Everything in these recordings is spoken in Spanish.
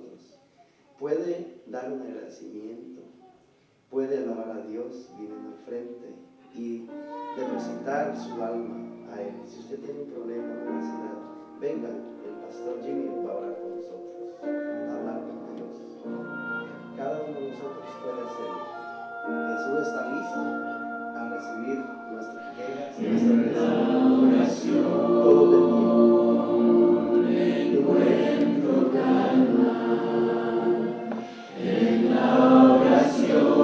nosotros, puede dar un agradecimiento, puede alabar a Dios viniendo al frente y depositar su alma a Él. Si usted tiene un problema, una necesidad, venga, el pastor Jimmy va a orar con nosotros, a hablar con Dios. Cada uno de nosotros puede hacerlo. Jesús está listo a recibir nuestras quejas, nuestra oración, todo de pie. Encuentro calma en la oración.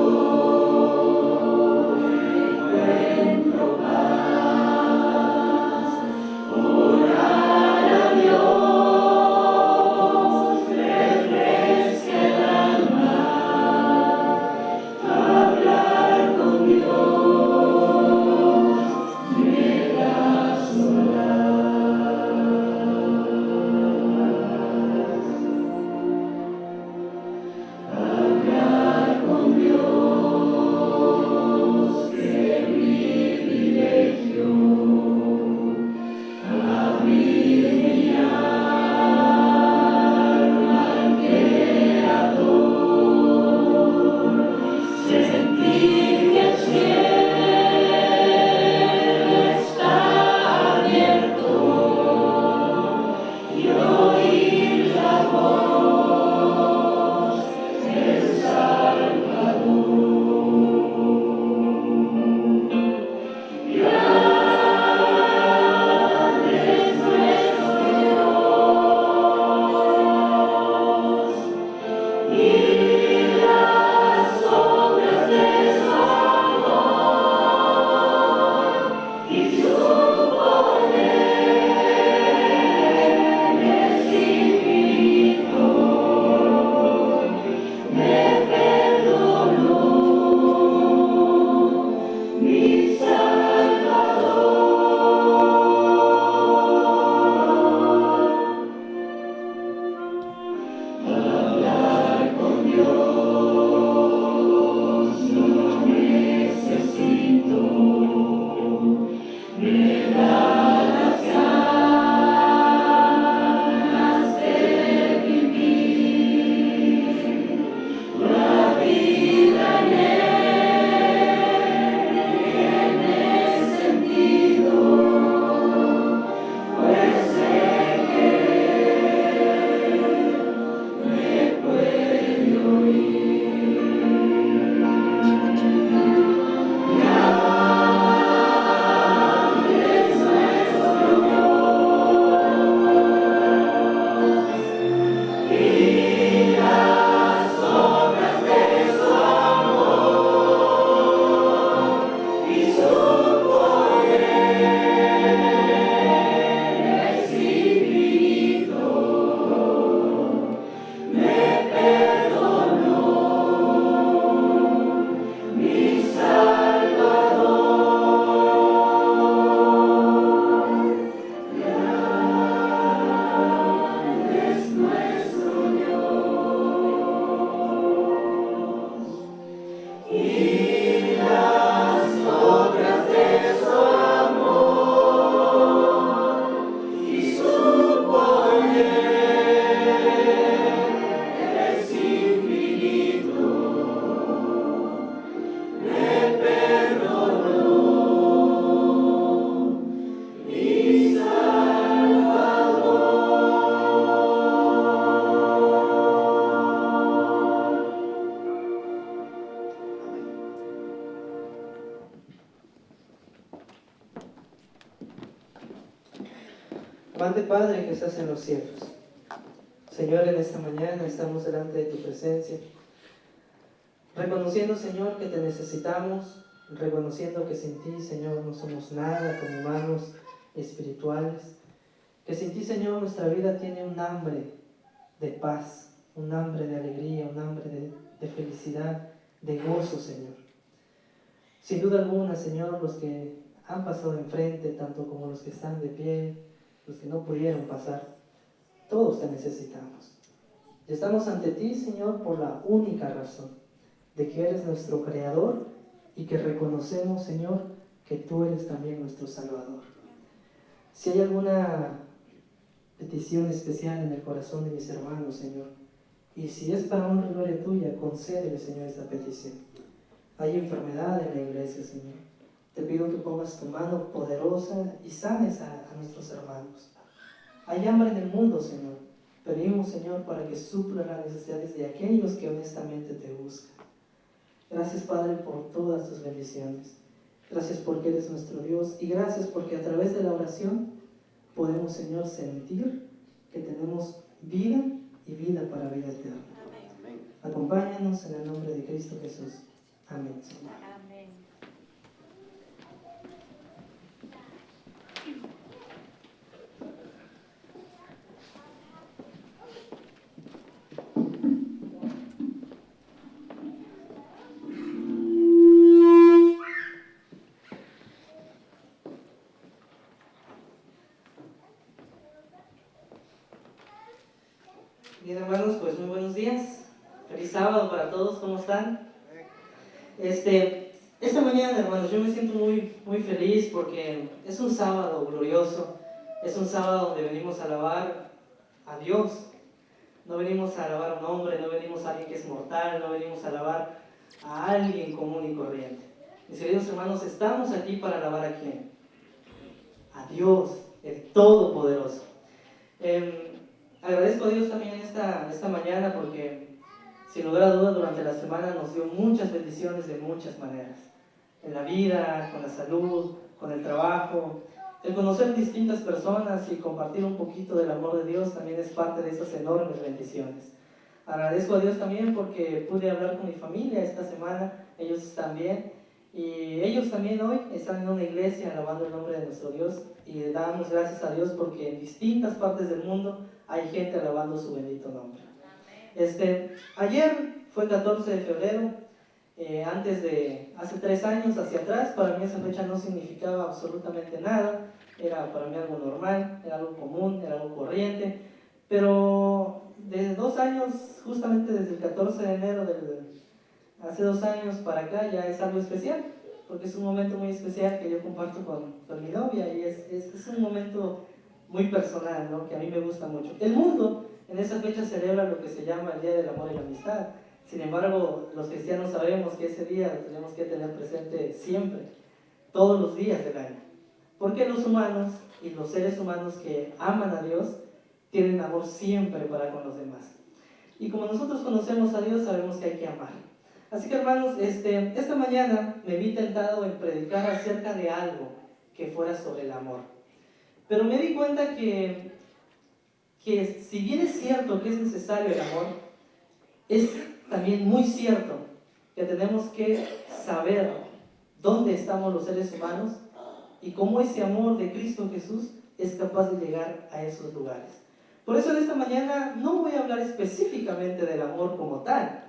Amante Padre que estás en los cielos, Señor, en esta mañana estamos delante de tu presencia, reconociendo, Señor, que te necesitamos, reconociendo que sin ti, Señor, no somos nada como humanos espirituales, que sin ti, Señor, nuestra vida tiene un hambre de paz, un hambre de alegría, un hambre de felicidad, de gozo, Señor. Sin duda alguna, Señor, los que han pasado enfrente, tanto como los que están de pie, los que no pudieron pasar, todos te necesitamos. Y estamos ante ti, Señor, por la única razón de que eres nuestro Creador y que reconocemos, Señor, que tú eres también nuestro Salvador. Si hay alguna petición especial en el corazón de mis hermanos, Señor, Y si es para honra y gloria tuya, concédele, Señor, esta petición. Hay enfermedad en la iglesia, Señor. Te pido que pongas tu mano poderosa y sanes a nuestros hermanos. Hay hambre en el mundo, Señor. Pedimos, Señor, para que supla las necesidades de aquellos que honestamente te buscan. Gracias, Padre, por todas tus bendiciones. Gracias porque eres nuestro Dios y gracias porque a través de la oración podemos, Señor, sentir que tenemos vida y vida para vida eterna. Amén. Acompáñanos en el nombre de Cristo Jesús. Amén, Señor. Amén. Bien, hermanos, pues muy buenos días. Feliz sábado para todos, ¿cómo están? Esta mañana, hermanos, yo me siento muy feliz porque es un sábado glorioso. Es un sábado donde venimos a alabar a Dios. No venimos a alabar a un hombre, no venimos a alguien que es mortal, no venimos a alabar a alguien común y corriente. Mis queridos hermanos, estamos aquí para alabar a ¿quién? A Dios, el Todopoderoso. Agradezco a Dios también esta mañana porque, sin lugar a dudas, durante la semana nos dio muchas bendiciones de muchas maneras. En la vida, con la salud, con el trabajo. El conocer distintas personas y compartir un poquito del amor de Dios también es parte de esas enormes bendiciones. Agradezco a Dios también porque pude hablar con mi familia esta semana, ellos están bien. Y ellos también hoy están en una iglesia alabando el nombre de nuestro Dios y le damos gracias a Dios porque en distintas partes del mundo hay gente alabando su bendito nombre. Ayer fue 14 de febrero, hace 3 años hacia atrás, para mí esa fecha no significaba absolutamente nada, era para mí algo normal, era algo común, era algo corriente, pero de 2 años, justamente desde el 14 de enero hace 2 años para acá ya es algo especial, porque es un momento muy especial que yo comparto con mi novia y es un momento muy personal, ¿no? Que a mí me gusta mucho. El mundo en esa fecha celebra lo que se llama el Día del Amor y la Amistad. Sin embargo, los cristianos sabemos que ese día lo tenemos que tener presente siempre, todos los días del año. Porque los humanos y los seres humanos que aman a Dios tienen amor siempre para con los demás. Y como nosotros conocemos a Dios, sabemos que hay que amar. Así que, hermanos, esta mañana me vi tentado en predicar acerca de algo que fuera sobre el amor. Pero me di cuenta que si bien es cierto que es necesario el amor, es también muy cierto que tenemos que saber dónde estamos los seres humanos y cómo ese amor de Cristo Jesús es capaz de llegar a esos lugares. Por eso en esta mañana no voy a hablar específicamente del amor como tal.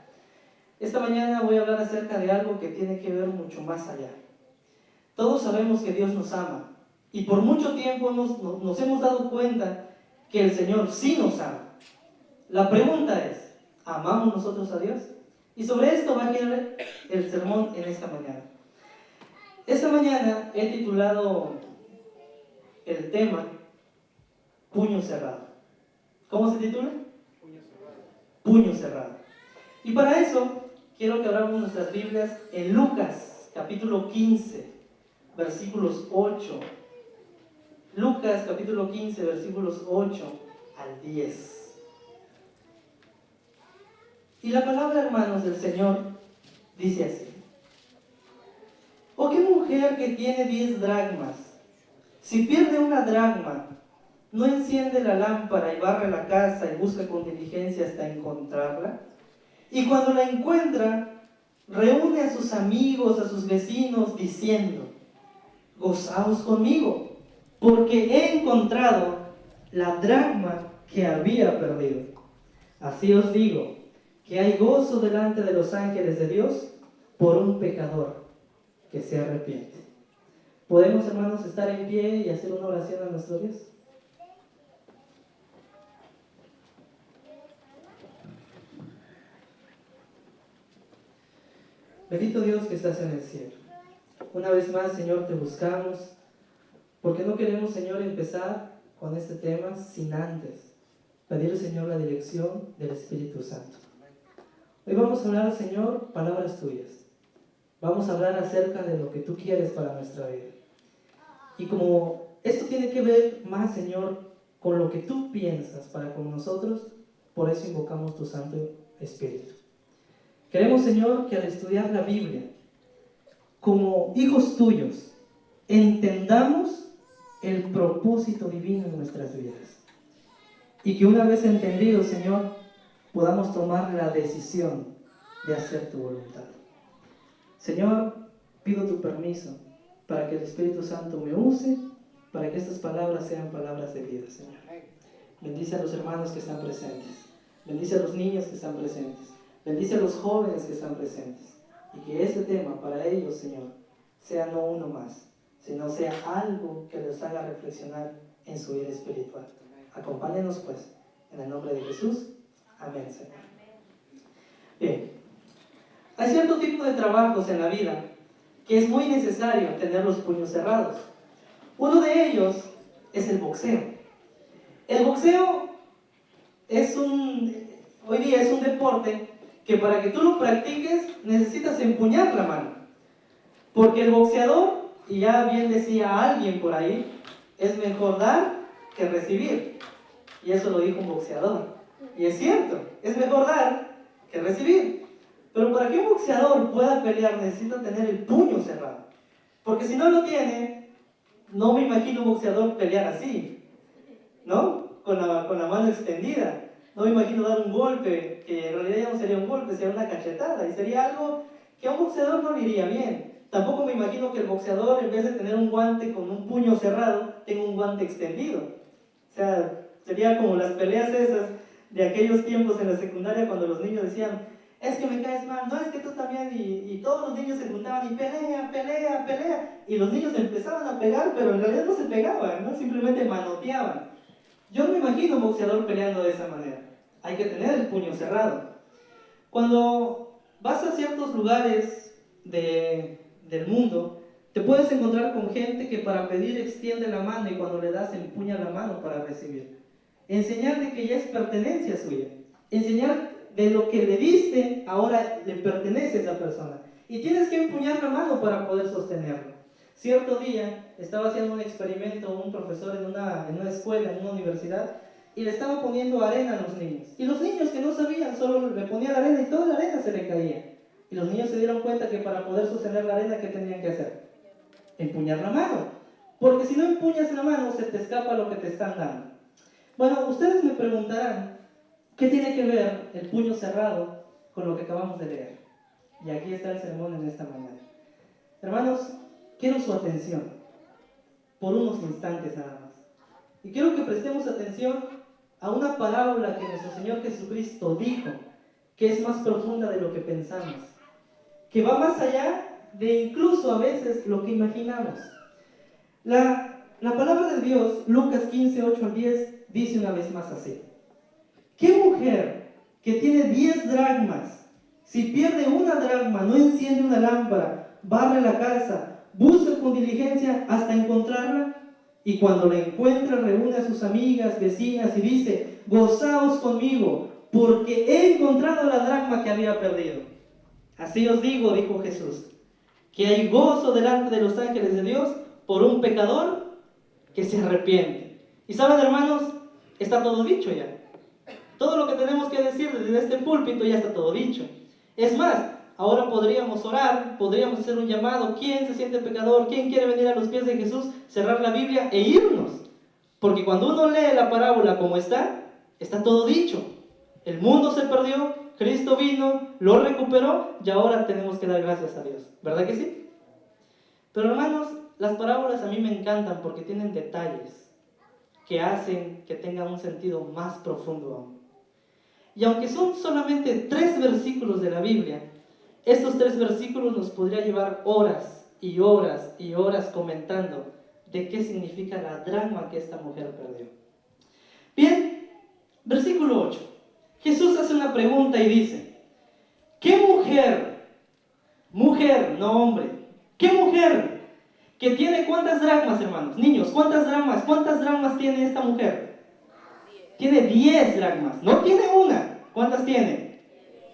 Esta mañana voy a hablar acerca de algo que tiene que ver mucho más allá. Todos sabemos que Dios nos ama y por mucho tiempo nos hemos dado cuenta que el Señor sí nos ama. La pregunta es, ¿amamos nosotros a Dios? Y sobre esto va a girar el sermón en esta mañana. Esta mañana he titulado el tema Puño Cerrado. ¿Cómo se titula? Puño Cerrado. Puño Cerrado. Y para eso quiero que abramos nuestras Biblias en Lucas capítulo 15, versículos 8. Lucas capítulo 15, versículos 8 al 10. Y la palabra, hermanos, del Señor dice así: ¿O qué mujer que tiene 10 dracmas, si pierde una dracma, no enciende la lámpara y barre la casa y busca con diligencia hasta encontrarla? Y cuando la encuentra, reúne a sus amigos, a sus vecinos, diciendo: gozaos conmigo, porque he encontrado la dracma que había perdido. Así os digo, que hay gozo delante de los ángeles de Dios por un pecador que se arrepiente. ¿Podemos, hermanos, estar en pie y hacer una oración a nuestro Dios? Bendito Dios que estás en el cielo. Una vez más, Señor, te buscamos, porque no queremos, Señor, empezar con este tema sin antes pedir, Señor, la dirección del Espíritu Santo. Hoy vamos a hablar, Señor, palabras tuyas. Vamos a hablar acerca de lo que tú quieres para nuestra vida. Y como esto tiene que ver más, Señor, con lo que tú piensas para con nosotros, por eso invocamos tu Santo Espíritu. Queremos, Señor, que al estudiar la Biblia, como hijos tuyos, entendamos el propósito divino en nuestras vidas. Y que una vez entendido, Señor, podamos tomar la decisión de hacer tu voluntad. Señor, pido tu permiso para que el Espíritu Santo me use, para que estas palabras sean palabras de vida, Señor. Bendice a los hermanos que están presentes. Bendice a los niños que están presentes. Bendice a los jóvenes que están presentes. Y que este tema para ellos, Señor, sea no uno más, sino sea algo que les haga reflexionar en su vida espiritual. Acompáñenos, pues, en el nombre de Jesús. Amén, Señor. Bien, hay cierto tipo de trabajos en la vida que es muy necesario tener los puños cerrados. Uno de ellos es el boxeo. El boxeo hoy día es un deporte que para que tú lo practiques necesitas empuñar la mano. Porque el boxeador, y ya bien decía alguien por ahí, es mejor dar que recibir. Y eso lo dijo un boxeador. Y es cierto, es mejor dar que recibir. Pero para que un boxeador pueda pelear necesita tener el puño cerrado. Porque si no lo tiene, no me imagino un boxeador pelear así, ¿no? Con la mano extendida. No me imagino dar un golpe, que en realidad ya no sería un golpe, sería una cachetada. Y sería algo que a un boxeador no le iría bien. Tampoco me imagino que el boxeador, en vez de tener un guante con un puño cerrado, tenga un guante extendido. O sea, sería como las peleas esas de aquellos tiempos en la secundaria cuando los niños decían: es que me caes mal, no, es que tú también, y todos los niños se juntaban y pelea, pelea, pelea, y los niños empezaban a pegar, pero en realidad no se pegaban, ¿no? Simplemente manoteaban. Yo no me imagino un boxeador peleando de esa manera. Hay que tener el puño cerrado. Cuando vas a ciertos lugares del mundo, te puedes encontrar con gente que para pedir extiende la mano y cuando le das empuña la mano para recibir. Enseñar de que ya es pertenencia suya. Enseñar de lo que le diste, ahora le pertenece a esa persona. Y tienes que empuñar la mano para poder sostenerlo. Cierto día estaba haciendo un experimento un profesor en una escuela, en una universidad, y le estaba poniendo arena a los niños. Y los niños que no sabían, solo le ponían arena y toda la arena se le caía. Y los niños se dieron cuenta que para poder sostener la arena, ¿qué tenían que hacer? Empuñar la mano. Porque si no empuñas la mano, se te escapa lo que te están dando. Bueno, ustedes me preguntarán, ¿qué tiene que ver el puño cerrado con lo que acabamos de leer? Y aquí está el sermón en esta mañana. Hermanos, quiero su atención por unos instantes nada más. Y quiero que prestemos atención a una parábola que nuestro Señor Jesucristo dijo, que es más profunda de lo que pensamos, que va más allá de incluso a veces lo que imaginamos. La palabra de Dios, Lucas 15, 8 al 10, dice una vez más así: ¿qué mujer que tiene 10 dracmas, si pierde una dracma, no enciende una lámpara, barre la casa, busca con diligencia hasta encontrarla? Y cuando la encuentra, reúne a sus amigas, vecinas y dice: gozaos conmigo, porque he encontrado la dracma que había perdido. Así os digo, dijo Jesús, que hay gozo delante de los ángeles de Dios por un pecador que se arrepiente. Y saben, hermanos, está todo dicho ya. Todo lo que tenemos que decir desde este púlpito ya está todo dicho. Es más, ahora podríamos orar, podríamos hacer un llamado. ¿Quién se siente pecador? ¿Quién quiere venir a los pies de Jesús, cerrar la Biblia e irnos? Porque cuando uno lee la parábola como está todo dicho. El mundo se perdió, Cristo vino, lo recuperó y ahora tenemos que dar gracias a Dios. ¿Verdad que sí? Pero hermanos, las parábolas a mí me encantan porque tienen detalles que hacen que tengan un sentido más profundo aún. Y aunque son solamente 3 versículos de la Biblia, estos 3 versículos nos podría llevar horas y horas y horas comentando de qué significa la dracma que esta mujer perdió. Bien, versículo 8. Jesús hace una pregunta y dice: ¿qué mujer, no hombre, qué mujer que tiene cuántas dracmas, hermanos? Niños, ¿cuántas dracmas tiene esta mujer? tiene 10 dracmas, no tiene una. ¿Cuántas tiene?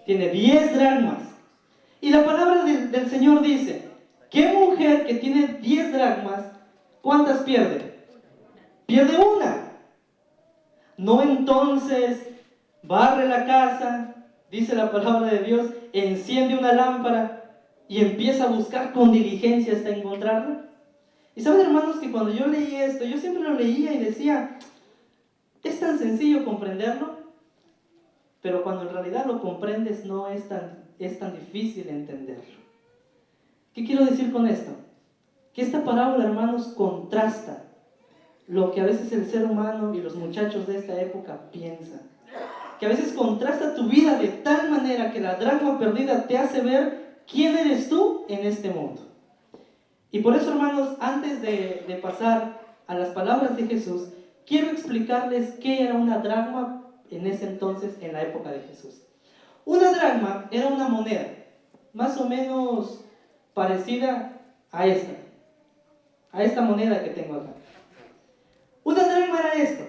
Tiene 10 dracmas. Y la palabra del Señor dice, ¿qué mujer que tiene 10 dracmas, cuántas pierde? Pierde una. No entonces barre la casa, dice la palabra de Dios, enciende una lámpara y empieza a buscar con diligencia hasta encontrarla. Y saben, hermanos, que cuando yo leí esto, yo siempre lo leía y decía, es tan sencillo comprenderlo, pero cuando en realidad lo comprendes no es tan difícil entenderlo. ¿Qué quiero decir con esto? Que esta parábola, hermanos, contrasta lo que a veces el ser humano y los muchachos de esta época piensan. Que a veces contrasta tu vida de tal manera que la dracma perdida te hace ver quién eres tú en este mundo. Y por eso, hermanos, antes de pasar a las palabras de Jesús, quiero explicarles qué era una dracma en ese entonces, en la época de Jesús. Una dracma era una moneda, más o menos parecida a esta moneda que tengo acá. Una dracma era esto.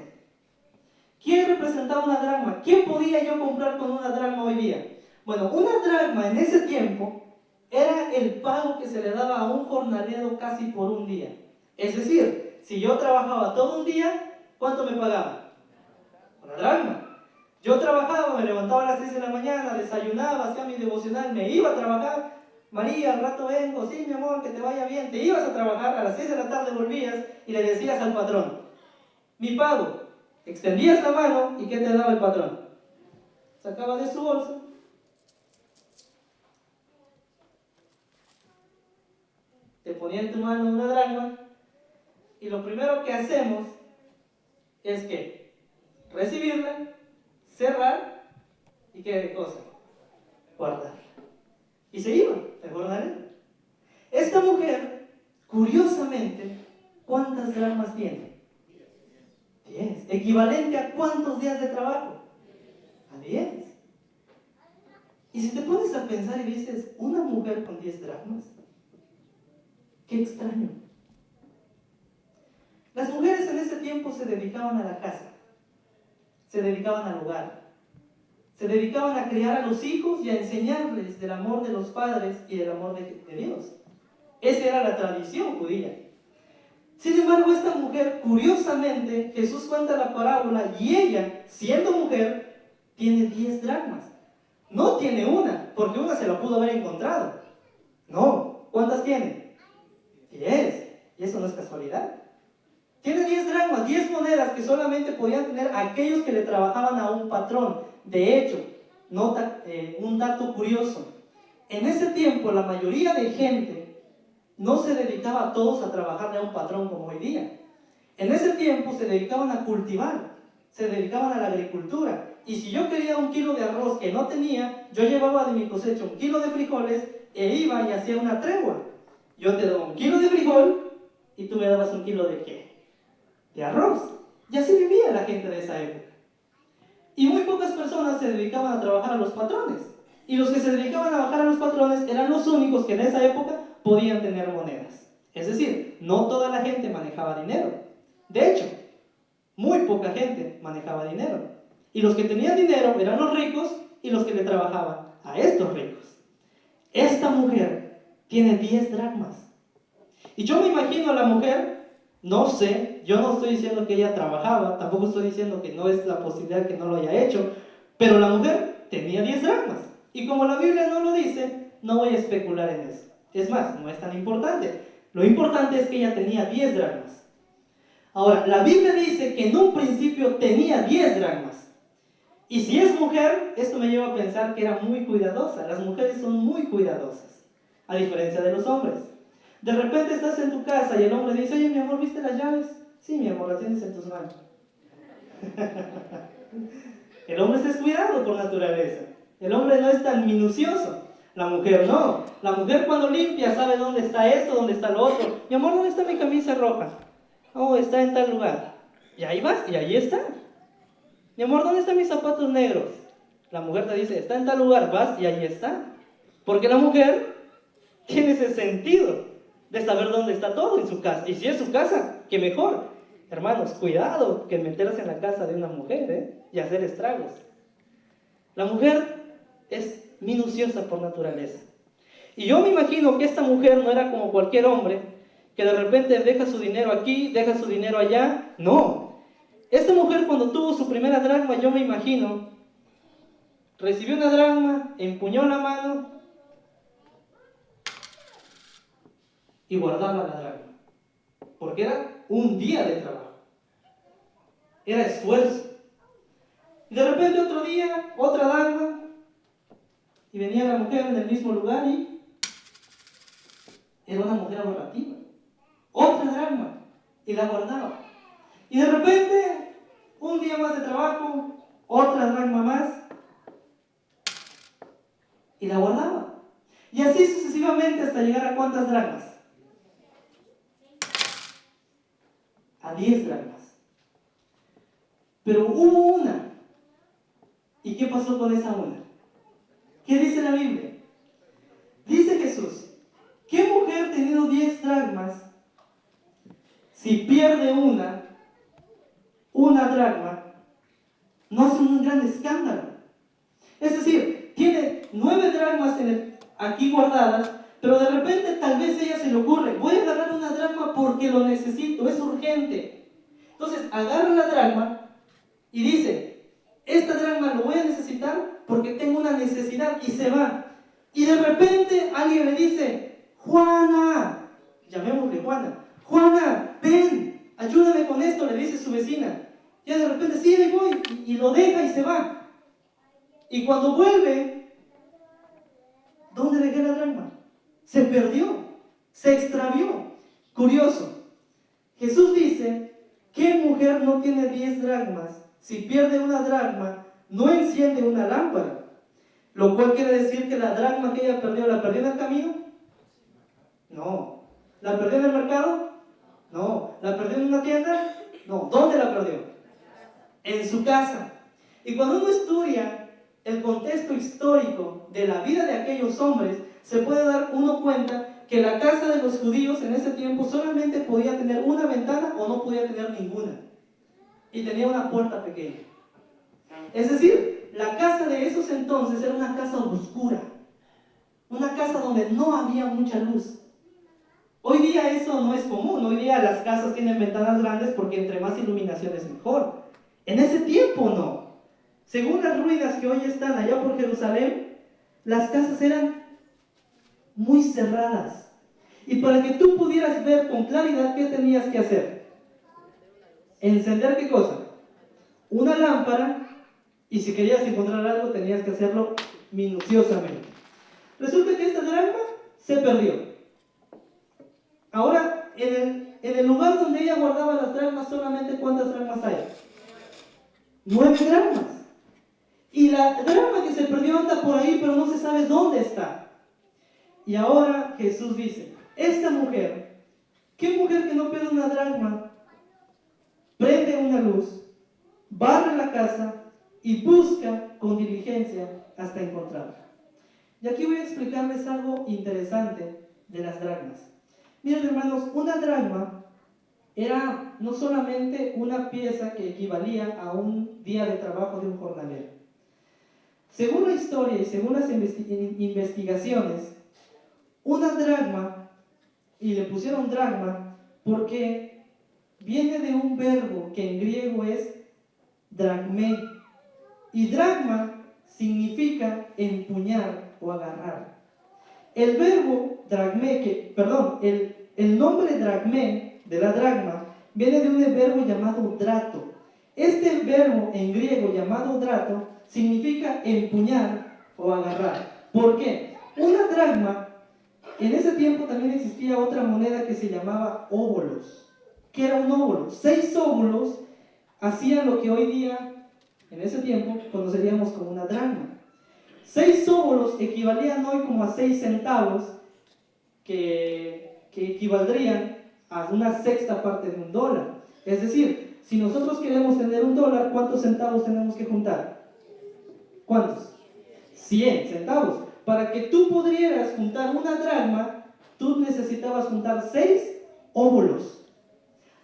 ¿Quién representaba una dracma? ¿Qué podía yo comprar con una dracma hoy día? Bueno, una dracma en ese tiempo era el pago que se le daba a un jornalero casi por un día. Es decir, si yo trabajaba todo un día, ¿cuánto me pagaban? Una dracma. Yo trabajaba, me levantaba a las 6 de la mañana, desayunaba, hacía mi devocional, me iba a trabajar. María, al rato vengo, sí, mi amor, que te vaya bien. Te ibas a trabajar, a las 6 de la tarde volvías y le decías al patrón, mi pago. Extendías la mano y ¿qué te daba el patrón? Sacaba de su bolsa, te ponía en tu mano una dracma y lo primero que hacemos es que recibirla, cerrar y ¿qué cosa? Guardar. Y se iba el jornalero. Esta mujer, curiosamente, ¿cuántas dracmas tiene? 10. ¿Equivalente a cuántos días de trabajo? A 10. Y si te pones a pensar y dices, ¿una mujer con 10 dracmas? Qué extraño. Las mujeres en ese tiempo se dedicaban a la casa, se dedicaban al hogar, se dedicaban a criar a los hijos y a enseñarles del amor de los padres y del amor de Dios. Esa era la tradición judía. Sin embargo, esta mujer, curiosamente, Jesús cuenta la parábola y ella, siendo mujer, tiene 10 dracmas. No tiene una, porque una se la pudo haber encontrado. No, ¿cuántas tiene? 10. Y eso no es casualidad. Tiene 10 dracmas, 10 monedas que solamente podían tener aquellos que le trabajaban a un patrón. De hecho, nota un dato curioso. En ese tiempo, la mayoría de gente no se dedicaba a todos a trabajarle a un patrón como hoy día. En ese tiempo se dedicaban a cultivar, se dedicaban a la agricultura. Y si yo quería 1 kilo de arroz que no tenía, yo llevaba de mi cosecha 1 kilo de frijoles e iba y hacía una tregua. Yo te daba 1 kilo de frijol y tú me dabas 1 kilo de ¿qué? De arroz. Y así vivía la gente de esa época. Y muy pocas personas se dedicaban a trabajar a los patrones. Y los que se dedicaban a trabajar a los patrones eran los únicos que en esa época podían tener monedas. Es decir, no toda la gente manejaba dinero. De hecho, muy poca gente manejaba dinero. Y los que tenían dinero eran los ricos y los que le trabajaban a estos ricos. Esta mujer tiene 10 dracmas. Y yo me imagino a la mujer, no sé, yo no estoy diciendo que ella trabajaba, tampoco estoy diciendo que no es la posibilidad que no lo haya hecho, pero la mujer tenía 10 dracmas. Y como la Biblia no lo dice, no voy a especular en eso. Es más, no es tan importante. Lo importante es que ella tenía 10 dracmas. Ahora, la Biblia dice que en un principio tenía 10 dracmas. Y si es mujer, esto me lleva a pensar que era muy cuidadosa. Las mujeres son muy cuidadosas, a diferencia de los hombres. De repente estás en tu casa y el hombre dice, oye, mi amor, ¿viste las llaves? Sí, mi amor, las tienes en tus manos. El hombre es descuidado por naturaleza. El hombre no es tan minucioso. La mujer no. La mujer cuando limpia sabe dónde está esto, dónde está lo otro. Mi amor, ¿dónde está mi camisa roja? Oh, está en tal lugar. Y ahí vas, y ahí está. Mi amor, ¿dónde están mis zapatos negros? La mujer te dice, está en tal lugar, vas y ahí está. Porque la mujer tiene ese sentido de saber dónde está todo en su casa. Y si es su casa, qué mejor. hermanos, cuidado que meterse en la casa de una mujer y hacer estragos. La mujer es minuciosa por naturaleza. Y yo me imagino que esta mujer no era como cualquier hombre, que de repente deja su dinero aquí, deja su dinero allá. No. Esta mujer cuando tuvo su primera dracma, yo me imagino, recibió una dracma, empuñó la mano y guardaba la dracma. Porque era un día de trabajo. Era esfuerzo. Y de repente otro día, otra dracma, y venía la mujer en el mismo lugar y era una mujer ahorrativa. Otra dracma, y la guardaba. Y de repente, un día más de trabajo, otra dracma más, y la guardaba. Y así sucesivamente hasta llegar a ¿cuántas dracmas? A 10 dracmas. Pero hubo una. ¿Y qué pasó con esa una? ¿Qué dice la Biblia? Dice Jesús, ¿qué mujer teniendo 10 dracmas, si pierde una dracma, no hace un gran escándalo? Es decir, tiene 9 dracmas aquí guardadas, pero de repente tal vez a ella se le ocurre, voy a agarrar una dracma porque lo necesito, es urgente. Entonces agarra la dracma y dice, esta dracma lo voy a necesitar porque tengo una necesidad, y se va. Y de repente alguien le dice, Juana, llamémosle Juana, Juana, ven, ayúdame con esto, le dice su vecina. Ya de repente, sí, ahí voy, y lo deja y se va. Y cuando vuelve, ¿dónde dejé la dracma? Se perdió, se extravió. Curioso. Jesús dice, ¿qué mujer no tiene 10 dracmas? Si pierde una dracma, no enciende una lámpara. Lo cual quiere decir que la dracma que ella perdió, ¿la perdió en el camino? No. ¿La perdió en el mercado? No. ¿La perdió en una tienda? No. ¿Dónde la perdió? En su casa. Y cuando uno estudia el contexto histórico de la vida de aquellos hombres, se puede dar uno cuenta que la casa de los judíos en ese tiempo solamente podía tener una ventana o no podía tener ninguna. Y tenía una puerta pequeña. Es decir, la casa de esos entonces era una casa oscura. Una casa donde no había mucha luz. Hoy día eso no es común. Hoy día las casas tienen ventanas grandes porque entre más iluminación es mejor. En ese tiempo no. Según las ruinas que hoy están allá por Jerusalén, las casas eran muy cerradas. Y para que tú pudieras ver con claridad, ¿qué tenías que hacer? ¿Encender qué cosa? Una lámpara, y si querías encontrar algo tenías que hacerlo minuciosamente. Resulta que esta dracma se perdió. Ahora, en el lugar donde ella guardaba las dracmas, solamente ¿cuántas dracmas hay? 9 dracmas. Y la dracma que se perdió anda por ahí, pero no se sabe dónde está. Y ahora Jesús dice, esta mujer, ¿qué mujer que no pierde una dracma? Prende una luz, barre la casa y busca con diligencia hasta encontrarla. Y aquí voy a explicarles algo interesante de las dracmas. Miren, hermanos, una dracma era no solamente una pieza que equivalía a un día de trabajo de un jornalero. Según la historia y según las investigaciones, una dracma, y le pusieron dracma porque viene de un verbo que en griego es dragmé, y dracma significa empuñar o agarrar. El verbo dragmé, el nombre dragmé de la dracma viene de un verbo llamado drato. Este verbo en griego llamado drato significa empuñar o agarrar. ¿Por qué? Una dracma, en ese tiempo también existía otra moneda que se llamaba óbolos. ¿Qué era un óbolo? 6 óbolos hacían lo que hoy día, en ese tiempo, conoceríamos como una dracma. 6 óbolos equivalían hoy como a 6 centavos, que equivaldrían a una sexta parte de un dólar. Es decir, si nosotros queremos tener un dólar, ¿cuántos centavos tenemos que juntar? ¿Cuántos? 100 centavos. Para que tú pudieras juntar una dracma, tú necesitabas juntar 6 óbolos.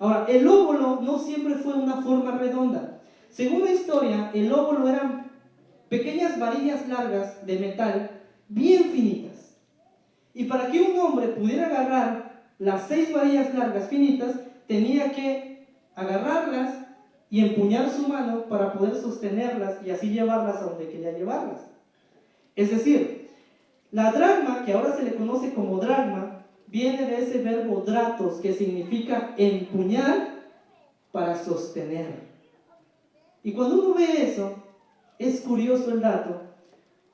Ahora, el óvulo no siempre fue una forma redonda. Según la historia, el óvulo eran pequeñas varillas largas de metal, bien finitas. Y para que un hombre pudiera agarrar las 6 varillas largas finitas, tenía que agarrarlas y empuñar su mano para poder sostenerlas y así llevarlas a donde quería llevarlas. Es decir, la dracma, que ahora se le conoce como dracma, viene de ese verbo dratos, que significa empuñar para sostener. Y cuando uno ve eso, es curioso el dato,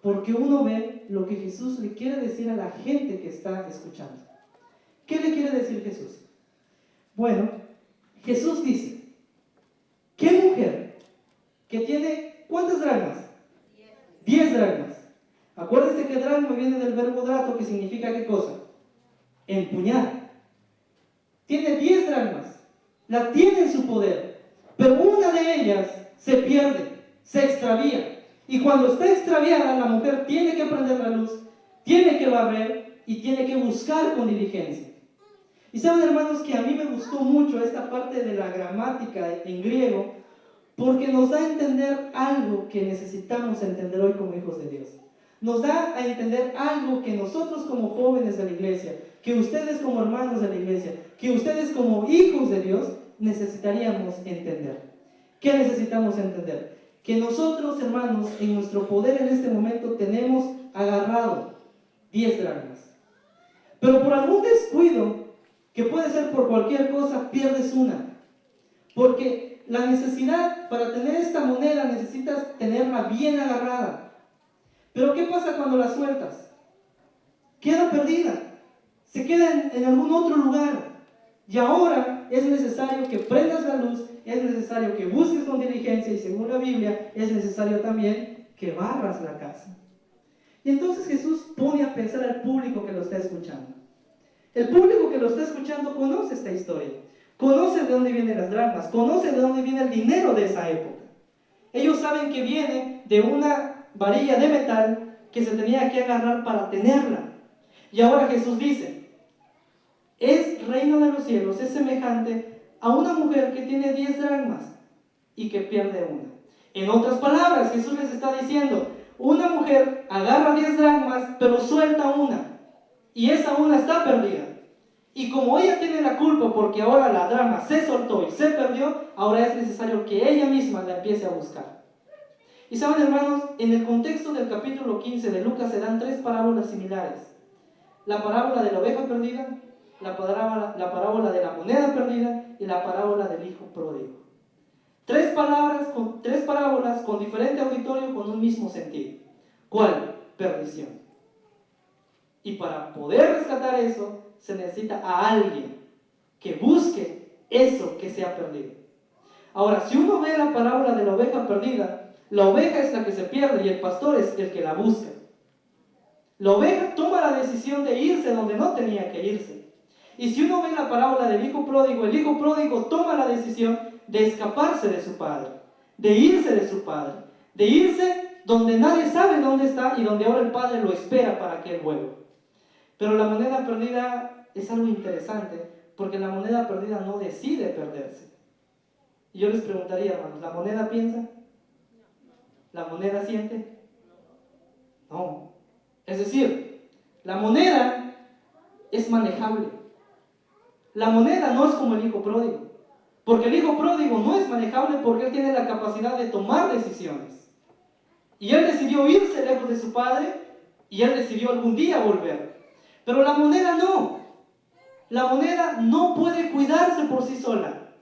porque uno ve lo que Jesús le quiere decir a la gente que está escuchando. ¿Qué le quiere decir Jesús? Bueno, Jesús dice, ¿qué mujer que tiene cuántas dracmas? 10 dracmas. Acuérdense que dracma viene del verbo drato, que significa ¿qué cosa? Empuñar. Tiene 10 dracmas, las tiene en su poder, pero una de ellas se pierde, se extravía. Y cuando está extraviada, la mujer tiene que prender la luz, tiene que barrer y tiene que buscar con diligencia. Y saben, hermanos, que a mí me gustó mucho esta parte de la gramática en griego, porque nos da a entender algo que necesitamos entender hoy como hijos de Dios. Nos da a entender algo que nosotros como jóvenes de la iglesia, que ustedes como hermanos de la iglesia, que ustedes como hijos de Dios necesitaríamos entender. ¿Qué necesitamos entender? Que nosotros, hermanos, en nuestro poder en este momento tenemos agarrado 10 dracmas. Pero por algún descuido, que puede ser por cualquier cosa, pierdes una. Porque la necesidad para tener esta moneda necesitas tenerla bien agarrada. Pero ¿qué pasa cuando la sueltas? Queda perdida. Se queda en algún otro lugar. Y ahora es necesario que prendas la luz, es necesario que busques con diligencia y según la Biblia es necesario también que barras la casa. Y entonces Jesús pone a pensar al público que lo está escuchando. El público que lo está escuchando conoce esta historia, conoce de dónde vienen las dracmas, conoce de dónde viene el dinero de esa época. Ellos saben que viene de una varilla de metal que se tenía que agarrar para tenerla. Y ahora Jesús dice, es reino de los cielos, es semejante a una mujer que tiene 10 dracmas y que pierde una. En otras palabras, Jesús les está diciendo, una mujer agarra 10 dracmas, pero suelta una, y esa una está perdida. Y como ella tiene la culpa porque ahora la dracma se soltó y se perdió, ahora es necesario que ella misma la empiece a buscar. Y saben, hermanos, en el contexto del capítulo 15 de Lucas se dan 3 parábolas similares. La parábola de la oveja perdida, la parábola de la moneda perdida y la parábola del hijo pródigo. 3 parábolas con diferente auditorio con un mismo sentido. ¿Cuál? Perdición. Y para poder rescatar eso, se necesita a alguien que busque eso que se ha perdido. Ahora, si uno ve la parábola de la oveja perdida, la oveja es la que se pierde y el pastor es el que la busca. La oveja toma la decisión de irse donde no tenía que irse. Y si uno ve la parábola del hijo pródigo toma la decisión de escaparse de su padre, de irse de su padre, de irse donde nadie sabe dónde está y donde ahora el padre lo espera para que él vuelva. Pero la moneda perdida es algo interesante, porque la moneda perdida no decide perderse. Y yo les preguntaría, hermanos, ¿la moneda piensa? ¿La moneda siente? No. Es decir, la moneda es manejable. La moneda no es como el hijo pródigo, porque el hijo pródigo no es manejable porque él tiene la capacidad de tomar decisiones. Y él decidió irse lejos de su padre y él decidió algún día volver. Pero la moneda no. La moneda no puede cuidarse por sí sola.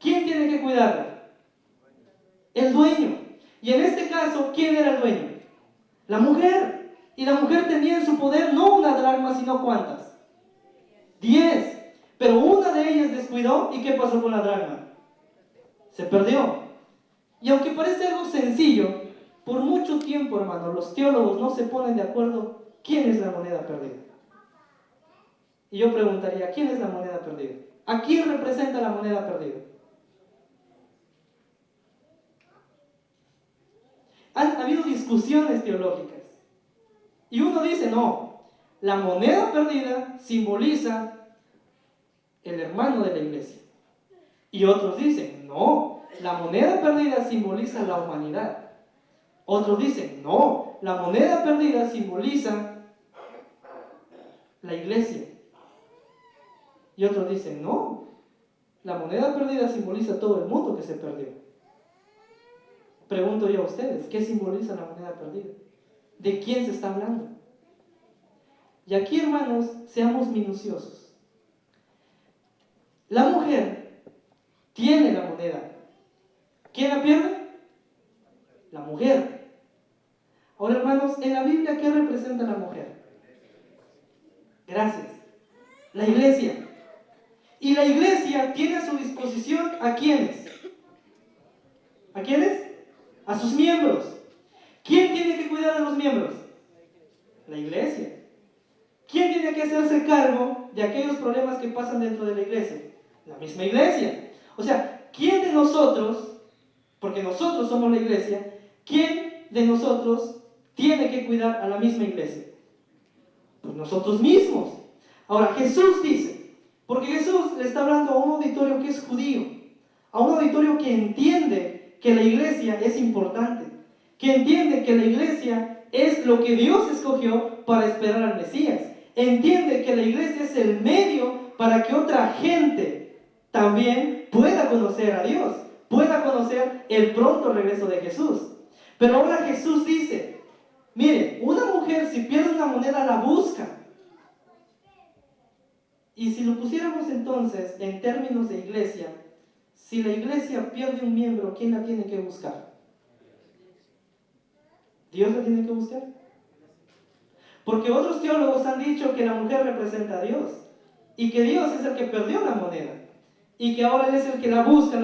¿Quién tiene que cuidarla? El dueño. Y en este caso, ¿quién era el dueño? La mujer. Y la mujer tenía en su poder no una dracma, sino ¿cuántas? 10. Pero una de ellas descuidó. ¿Y qué pasó con la dracma? Se perdió. Y aunque parece algo sencillo, por mucho tiempo, hermanos, los teólogos no se ponen de acuerdo quién es la moneda perdida. Y yo preguntaría, ¿quién es la moneda perdida? ¿A quién representa la moneda perdida? Han habido discusiones teológicas. Y uno dice, no, la moneda perdida simboliza el hermano de la iglesia. Y otros dicen, no, la moneda perdida simboliza la humanidad. Otros dicen, no, la moneda perdida simboliza la iglesia. Y otros dicen, no, la moneda perdida simboliza todo el mundo que se perdió. Pregunto yo a ustedes, ¿qué simboliza la moneda perdida? ¿De quién se está hablando? Y aquí, hermanos, seamos minuciosos. La mujer tiene la moneda. ¿Quién la pierde? La mujer. Ahora, hermanos, en la Biblia, ¿qué representa la mujer? Gracias. La iglesia. Y la iglesia tiene a su disposición ¿a quiénes? ¿A quiénes? A sus miembros. ¿Quién tiene que cuidar a los miembros? La iglesia. ¿Quién tiene que hacerse cargo de aquellos problemas que pasan dentro de la iglesia? La misma iglesia. O sea, ¿quién de nosotros, porque nosotros somos la iglesia, quién de nosotros tiene que cuidar a la misma iglesia? Pues nosotros mismos. Ahora, Jesús dice, porque Jesús le está hablando a un auditorio que es judío, a un auditorio que entiende que la iglesia es importante, que entiende que la iglesia es lo que Dios escogió para esperar al Mesías, entiende que la iglesia es el medio para que otra gente también pueda conocer a Dios, pueda conocer el pronto regreso de Jesús. Pero ahora Jesús dice, mire, una mujer si pierde una moneda la busca. Y si lo pusiéramos entonces en términos de iglesia, si la iglesia pierde un miembro, ¿quién la tiene que buscar? ¿Dios la tiene que buscar? Porque otros teólogos han dicho que la mujer representa a Dios y que Dios es el que perdió la moneda y que ahora Él es el que la busca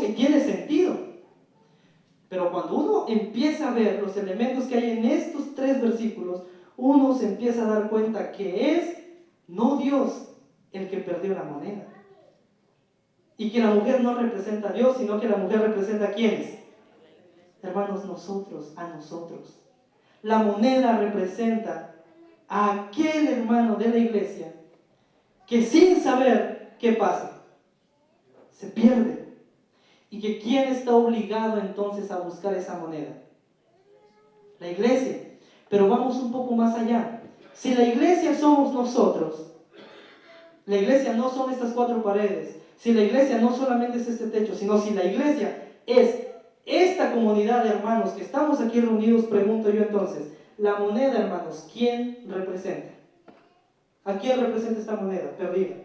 y tiene sentido. Pero cuando uno empieza a ver los elementos que hay en estos 3 versículos, uno se empieza a dar cuenta que es no Dios el que perdió la moneda. Y que la mujer no representa a Dios, sino que la mujer representa a ¿quiénes? Hermanos, a nosotros. La moneda representa a aquel hermano de la iglesia que sin saber qué pasa, se pierde. Y que ¿quién está obligado entonces a buscar esa moneda? La iglesia. Pero vamos un poco más allá. Si la iglesia somos nosotros, la iglesia no son estas 4 paredes, si la iglesia no solamente es este techo, sino si la iglesia es esta comunidad de hermanos que estamos aquí reunidos, pregunto yo entonces, la moneda, hermanos, ¿quién representa? ¿A quién representa esta moneda perdida?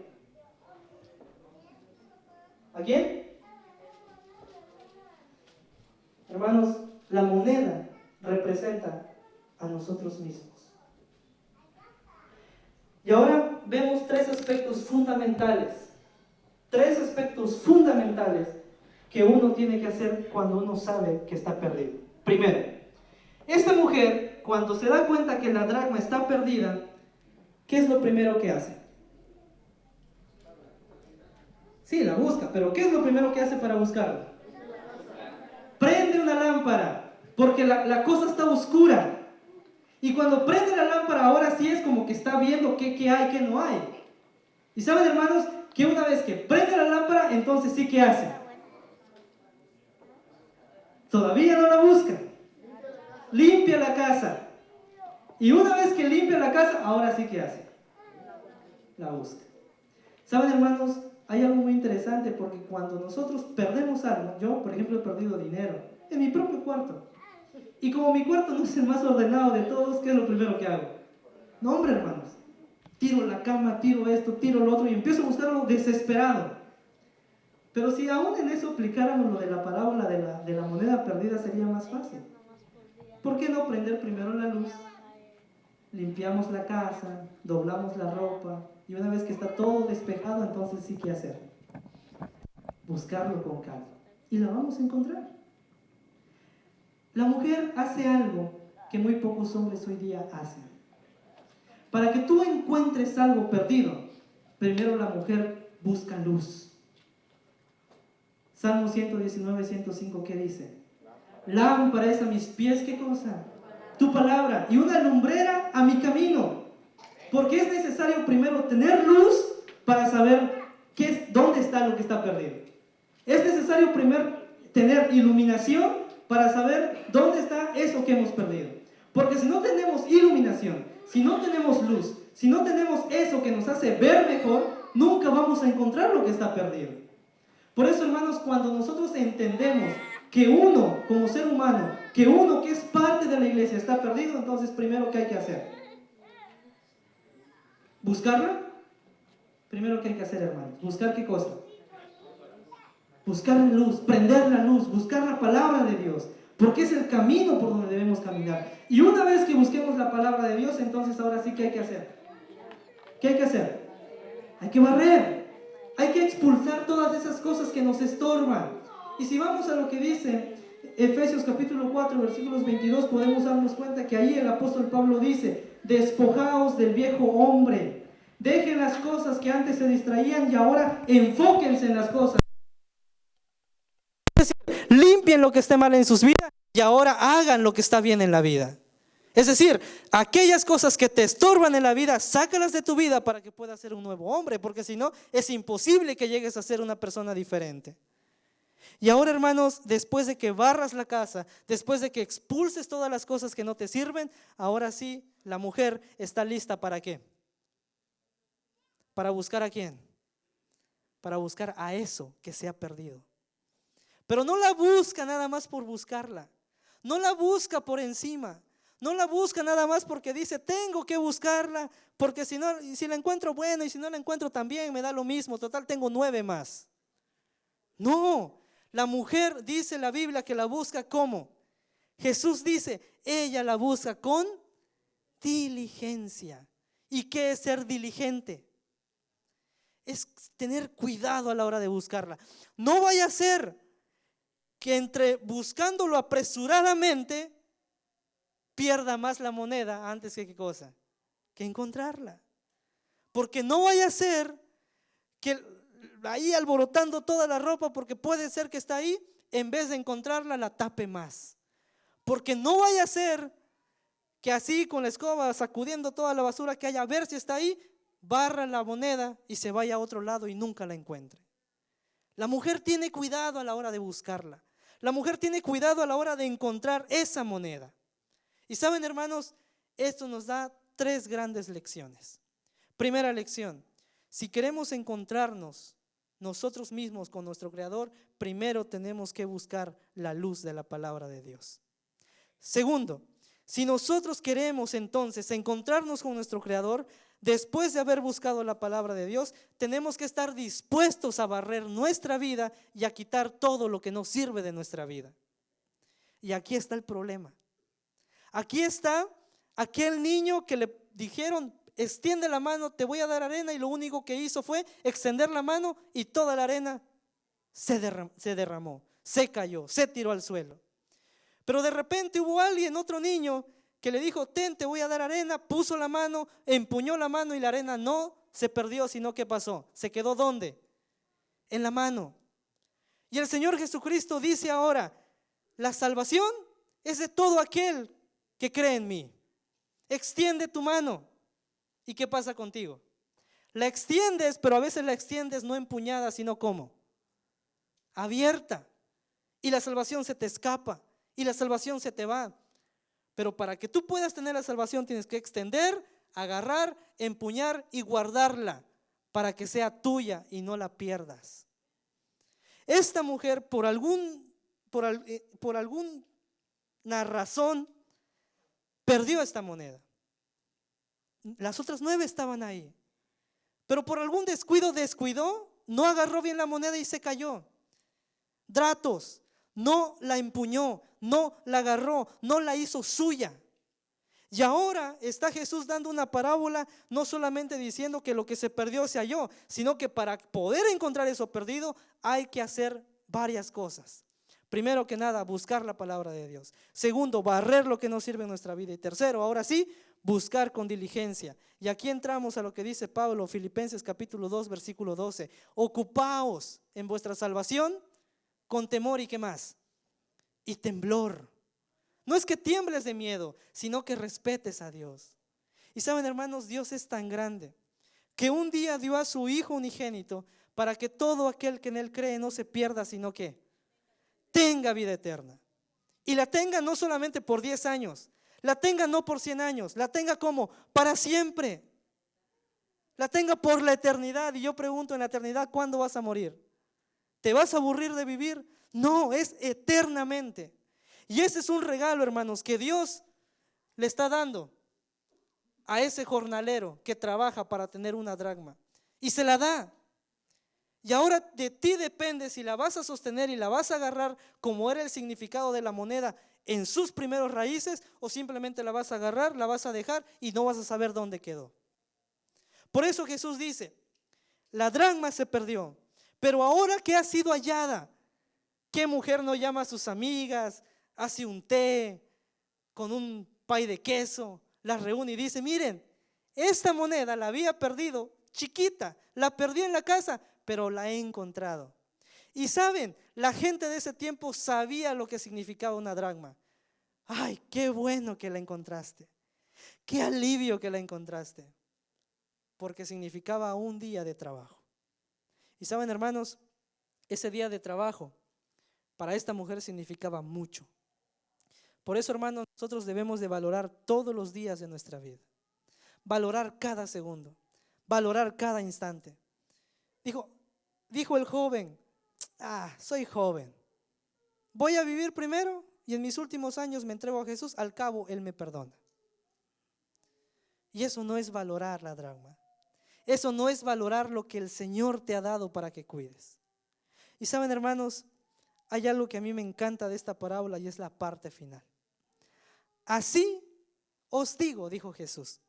¿A quién? Hermanos, la moneda representa a nosotros mismos. Y ahora vemos 3 aspectos fundamentales. 3 aspectos fundamentales que uno tiene que hacer cuando uno sabe que está perdido. Primero, esta mujer, cuando se da cuenta que la dracma está perdida, ¿qué es lo primero que hace? Sí, la busca, pero ¿qué es lo primero que hace para buscarla? Prende una lámpara, porque la cosa está oscura. Y cuando prende la lámpara, ahora sí es como que está viendo qué hay, qué no hay. Y saben, hermanos, que una vez que prende la lámpara, entonces sí que hace. Todavía no la busca. Limpia la casa. Y una vez que limpia la casa, ahora sí que hace. La busca. Saben, hermanos, hay algo muy interesante porque cuando nosotros perdemos algo, yo por ejemplo he perdido dinero en mi propio cuarto. Y como mi cuarto no es el más ordenado de todos, ¿qué es lo primero que hago? No, hombre, hermanos. Tiro la cama, tiro esto, tiro lo otro y empiezo a buscarlo desesperado. Pero si aún en eso aplicáramos lo de la parábola de la moneda perdida, sería más fácil. ¿Por qué no prender primero la luz? Limpiamos la casa, doblamos la ropa y una vez que está todo despejado, entonces sí que hacer. Buscarlo con calma. Y la vamos a encontrar. La mujer hace algo que muy pocos hombres hoy día hacen. Para que tú encuentres algo perdido, primero la mujer busca luz. Salmo 119, 105, ¿qué dice? Lámpara es a mis pies, ¿qué cosa? Tu palabra, y una lumbrera a mi camino. Porque es necesario primero tener luz para saber dónde está lo que está perdido. Es necesario primero tener iluminación para saber dónde está eso que hemos perdido. Porque si no tenemos iluminación, si no tenemos luz, si no tenemos eso que nos hace ver mejor, nunca vamos a encontrar lo que está perdido. Por eso, hermanos, cuando nosotros entendemos que uno, como ser humano, que uno que es parte de la iglesia está perdido, entonces primero, ¿qué hay que hacer? ¿Buscarla? Primero, ¿qué hay que hacer, hermanos? ¿Buscar qué cosa? Buscar la luz, prender la luz, buscar la palabra de Dios, porque es el camino por donde debemos caminar. Y una vez que busquemos la palabra de Dios, entonces ahora sí, ¿qué hay que hacer? ¿Qué hay que hacer? Hay que barrer, hay que expulsar todas esas cosas que nos estorban. Y si vamos a lo que dice Efesios capítulo 4, versículos 22, podemos darnos cuenta que ahí el apóstol Pablo dice: despojaos del viejo hombre, dejen las cosas que antes se distraían y ahora enfóquense en las cosas. Limpien lo que esté mal en sus vidas y ahora hagan lo que está bien en la vida. Es decir, aquellas cosas que te estorban en la vida, sácalas de tu vida para que puedas ser un nuevo hombre, porque si no, es imposible que llegues a ser una persona diferente. Y ahora, hermanos, después de que barras la casa, después de que expulses todas las cosas que no te sirven, ahora sí, la mujer está lista ¿para qué? ¿Para buscar a quién? Para buscar a eso que se ha perdido. Pero no la busca nada más por buscarla, no la busca por encima, no la busca nada más porque dice tengo que buscarla, porque si la encuentro bueno y si no la encuentro también me da lo mismo, total tengo 9 más. No, la mujer dice la Biblia que la busca ¿cómo? Jesús dice, ella la busca con diligencia. ¿Y qué es ser diligente? Es tener cuidado a la hora de buscarla. No vaya a ser que entre buscándolo apresuradamente pierda más la moneda antes que qué cosa, que encontrarla. Porque no vaya a ser que ahí alborotando toda la ropa, porque puede ser que está ahí, en vez de encontrarla la tape más. Porque no vaya a ser que así con la escoba sacudiendo toda la basura que haya, a ver si está ahí, barra la moneda y se vaya a otro lado y nunca la encuentre. La mujer tiene cuidado a la hora de buscarla. La mujer tiene cuidado a la hora de encontrar esa moneda. Y saben, hermanos, esto nos da 3 grandes lecciones. Primera lección: si queremos encontrarnos nosotros mismos con nuestro Creador, primero tenemos que buscar la luz de la palabra de Dios. Segundo, si nosotros queremos entonces encontrarnos con nuestro Creador, después de haber buscado la palabra de Dios, tenemos que estar dispuestos a barrer nuestra vida y a quitar todo lo que no sirve de nuestra vida. Y aquí está el problema. Aquí está aquel niño que le dijeron extiende la mano, te voy a dar arena, y lo único que hizo fue extender la mano y toda la arena se derramó, se cayó, se tiró al suelo. Pero de repente hubo alguien, otro niño, que le dijo te voy a dar arena, puso la mano, empuñó la mano y la arena no se perdió, sino que pasó, se quedó ¿dónde? En la mano. Y el Señor Jesucristo dice ahora, la salvación es de todo aquel que cree en mí. Extiende tu mano. ¿Y qué pasa contigo? La extiendes, pero a veces la extiendes no empuñada, sino ¿cómo? Abierta. Y la salvación se te escapa y la salvación se te va. Pero para que tú puedas tener la salvación tienes que extender, agarrar, empuñar y guardarla para que sea tuya y no la pierdas. Esta mujer por alguna razón perdió esta moneda. Las otras 9 estaban ahí, pero por algún descuidó, no agarró bien la moneda y se cayó. Datos, no la empuñó, no la agarró, no la hizo suya. Y ahora está Jesús dando una parábola, no solamente diciendo que lo que se perdió se halló, sino que para poder encontrar eso perdido hay que hacer varias cosas. Primero que nada, buscar la palabra de Dios. Segundo, barrer lo que no sirve en nuestra vida. Y tercero, ahora sí, buscar con diligencia. Y aquí entramos a lo que dice Pablo, Filipenses capítulo 2, versículo 12. Ocupaos en vuestra salvación con temor y ¿qué más? Y temblor. No es que tiembles de miedo, sino que respetes a Dios. Y saben, hermanos, Dios es tan grande que un día dio a su Hijo unigénito para que todo aquel que en Él cree no se pierda, sino que tenga vida eterna. Y la tenga no solamente por 10 años, la tenga no por 100 años, la tenga como para siempre, la tenga por la eternidad. Y yo pregunto, en la eternidad, ¿cuándo vas a morir? ¿Te vas a aburrir de vivir? No, es eternamente. Y ese es un regalo, hermanos, que Dios le está dando a ese jornalero que trabaja para tener una dracma. Y se la da. Y ahora de ti depende si la vas a sostener y la vas a agarrar como era el significado de la moneda en sus primeros raíces, o simplemente la vas a agarrar, la vas a dejar y no vas a saber dónde quedó. Por eso Jesús dice, la dracma se perdió, pero ahora que ha sido hallada, ¿qué mujer no llama a sus amigas, hace un té con un pay de queso, las reúne y dice, miren, esta moneda la había perdido chiquita, la perdí en la casa, pero la he encontrado? Y saben, la gente de ese tiempo sabía lo que significaba una dracma. Ay, qué bueno que la encontraste, qué alivio que la encontraste, porque significaba un día de trabajo. Y saben, hermanos, ese día de trabajo para esta mujer significaba mucho. Por eso, hermanos, nosotros debemos de valorar todos los días de nuestra vida, valorar cada segundo, valorar cada instante. Dijo el joven, soy joven, voy a vivir primero y en mis últimos años me entrego a Jesús, al cabo Él me perdona. Y eso no es valorar la dracma, eso no es valorar lo que el Señor te ha dado para que cuides. Y saben, hermanos, hay algo que a mí me encanta de esta parábola y es la parte final. Así os digo, dijo Jesús,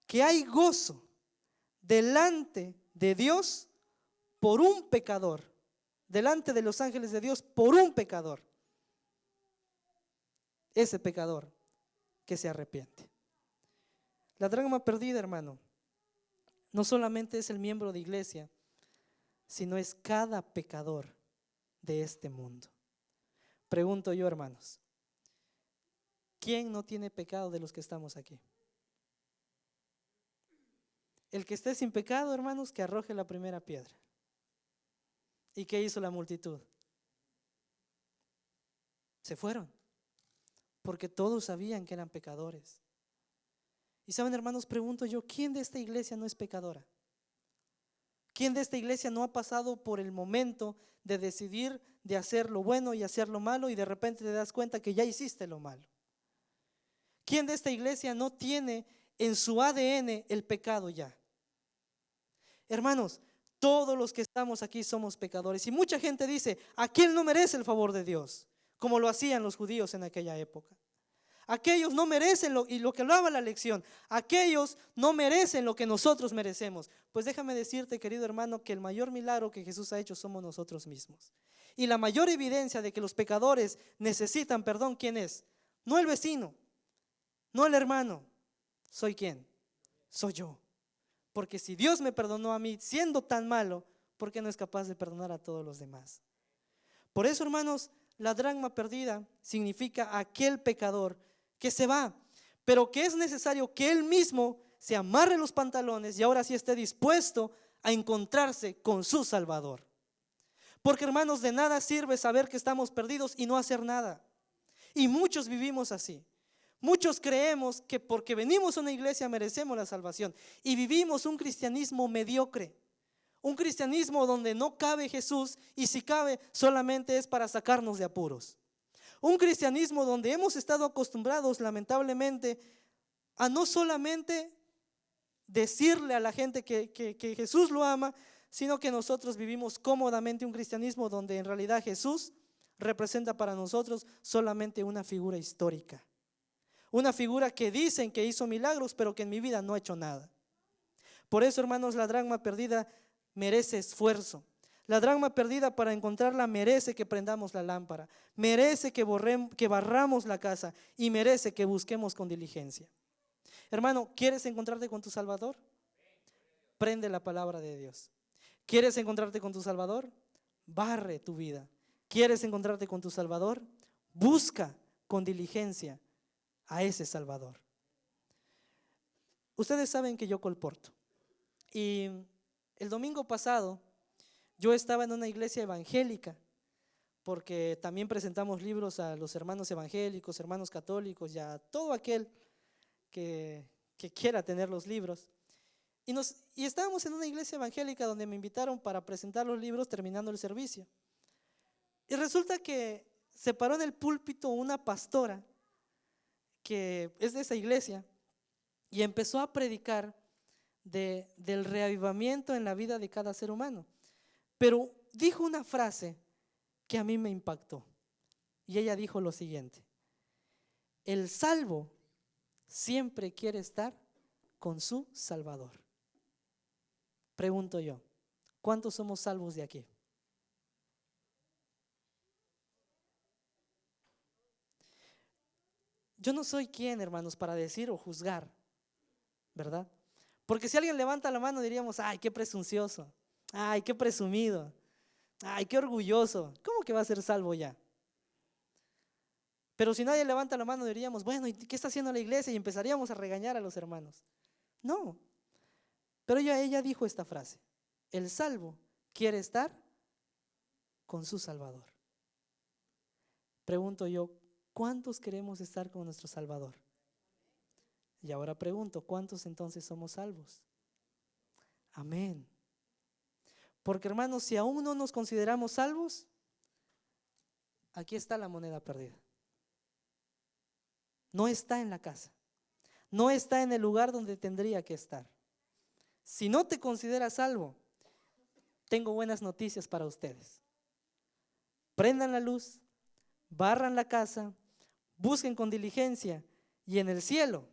que hay gozo delante de Dios por un pecador, delante de los ángeles de Dios por un pecador. Ese pecador que se arrepiente. La dracma perdida, hermano, no solamente es el miembro de iglesia, sino es cada pecador de este mundo. Pregunto yo, hermanos, ¿quién no tiene pecado de los que estamos aquí? El que esté sin pecado, hermanos, que arroje la primera piedra. ¿Y qué hizo la multitud? Se fueron, porque todos sabían que eran pecadores. Y saben, hermanos, pregunto yo, ¿quién de esta iglesia no es pecadora? ¿Quién de esta iglesia no ha pasado por el momento de decidir de hacer lo bueno y hacer lo malo y de repente te das cuenta que ya hiciste lo malo? ¿Quién de esta iglesia no tiene en su ADN el pecado ya? Hermanos, todos los que estamos aquí somos pecadores. Y mucha gente dice, aquel no merece el favor de Dios, como lo hacían los judíos en aquella época. Aquellos no merecen y lo que hablaba la lección, aquellos no merecen lo que nosotros merecemos. Pues déjame decirte, querido hermano, que el mayor milagro que Jesús ha hecho somos nosotros mismos. Y la mayor evidencia de que los pecadores necesitan perdón, ¿quién es? No el vecino, no el hermano. ¿Soy quién? Soy yo. Porque si Dios me perdonó a mí siendo tan malo, ¿por qué no es capaz de perdonar a todos los demás? Por eso, hermanos, la dracma perdida significa aquel pecador que se va, pero que es necesario que él mismo se amarre los pantalones y ahora sí esté dispuesto a encontrarse con su Salvador. Porque, hermanos, de nada sirve saber que estamos perdidos y no hacer nada. Y muchos vivimos así. Muchos creemos que porque venimos a una iglesia merecemos la salvación y vivimos un cristianismo mediocre, un cristianismo donde no cabe Jesús y si cabe solamente es para sacarnos de apuros. Un cristianismo donde hemos estado acostumbrados lamentablemente a no solamente decirle a la gente que Jesús lo ama, sino que nosotros vivimos cómodamente un cristianismo donde en realidad Jesús representa para nosotros solamente una figura histórica. Una figura que dicen que hizo milagros, pero que en mi vida no ha hecho nada. Por eso, hermanos, la dracma perdida merece esfuerzo. La dracma perdida, para encontrarla, merece que prendamos la lámpara, merece que barramos la casa y merece que busquemos con diligencia. Hermano, ¿quieres encontrarte con tu Salvador? Prende la palabra de Dios. ¿Quieres encontrarte con tu Salvador? Barre tu vida. ¿Quieres encontrarte con tu Salvador? Busca con diligencia a ese Salvador. Ustedes saben que yo colporto y el domingo pasado Yo estaba en una iglesia evangélica, porque también presentamos libros a los hermanos evangélicos, hermanos católicos y a todo aquel que quiera tener los libros. Y estábamos en una iglesia evangélica donde me invitaron para presentar los libros terminando el servicio. Y resulta que se paró en el púlpito una pastora que es de esa iglesia y empezó a predicar del reavivamiento en la vida de cada ser humano. Pero dijo una frase que a mí me impactó. Y ella dijo lo siguiente: el salvo siempre quiere estar con su Salvador. Pregunto yo, ¿cuántos somos salvos de aquí? Yo no soy quien, hermanos, para decir o juzgar, ¿verdad? Porque si alguien levanta la mano diríamos, ay, qué presuncioso, ay, qué presumido, ay, qué orgulloso, ¿cómo que va a ser salvo ya? Pero si nadie levanta la mano diríamos, bueno, ¿y qué está haciendo la iglesia? Y empezaríamos a regañar a los hermanos. No, pero ella dijo esta frase: el salvo quiere estar con su Salvador. Pregunto yo, ¿cuántos queremos estar con nuestro Salvador? Y ahora pregunto, ¿cuántos entonces somos salvos? Amén. Porque hermanos, si aún no nos consideramos salvos, aquí está la moneda perdida. No está en la casa, no está en el lugar donde tendría que estar. Si no te consideras salvo, tengo buenas noticias para ustedes. Prendan la luz, barran la casa, busquen con diligencia, y en el cielo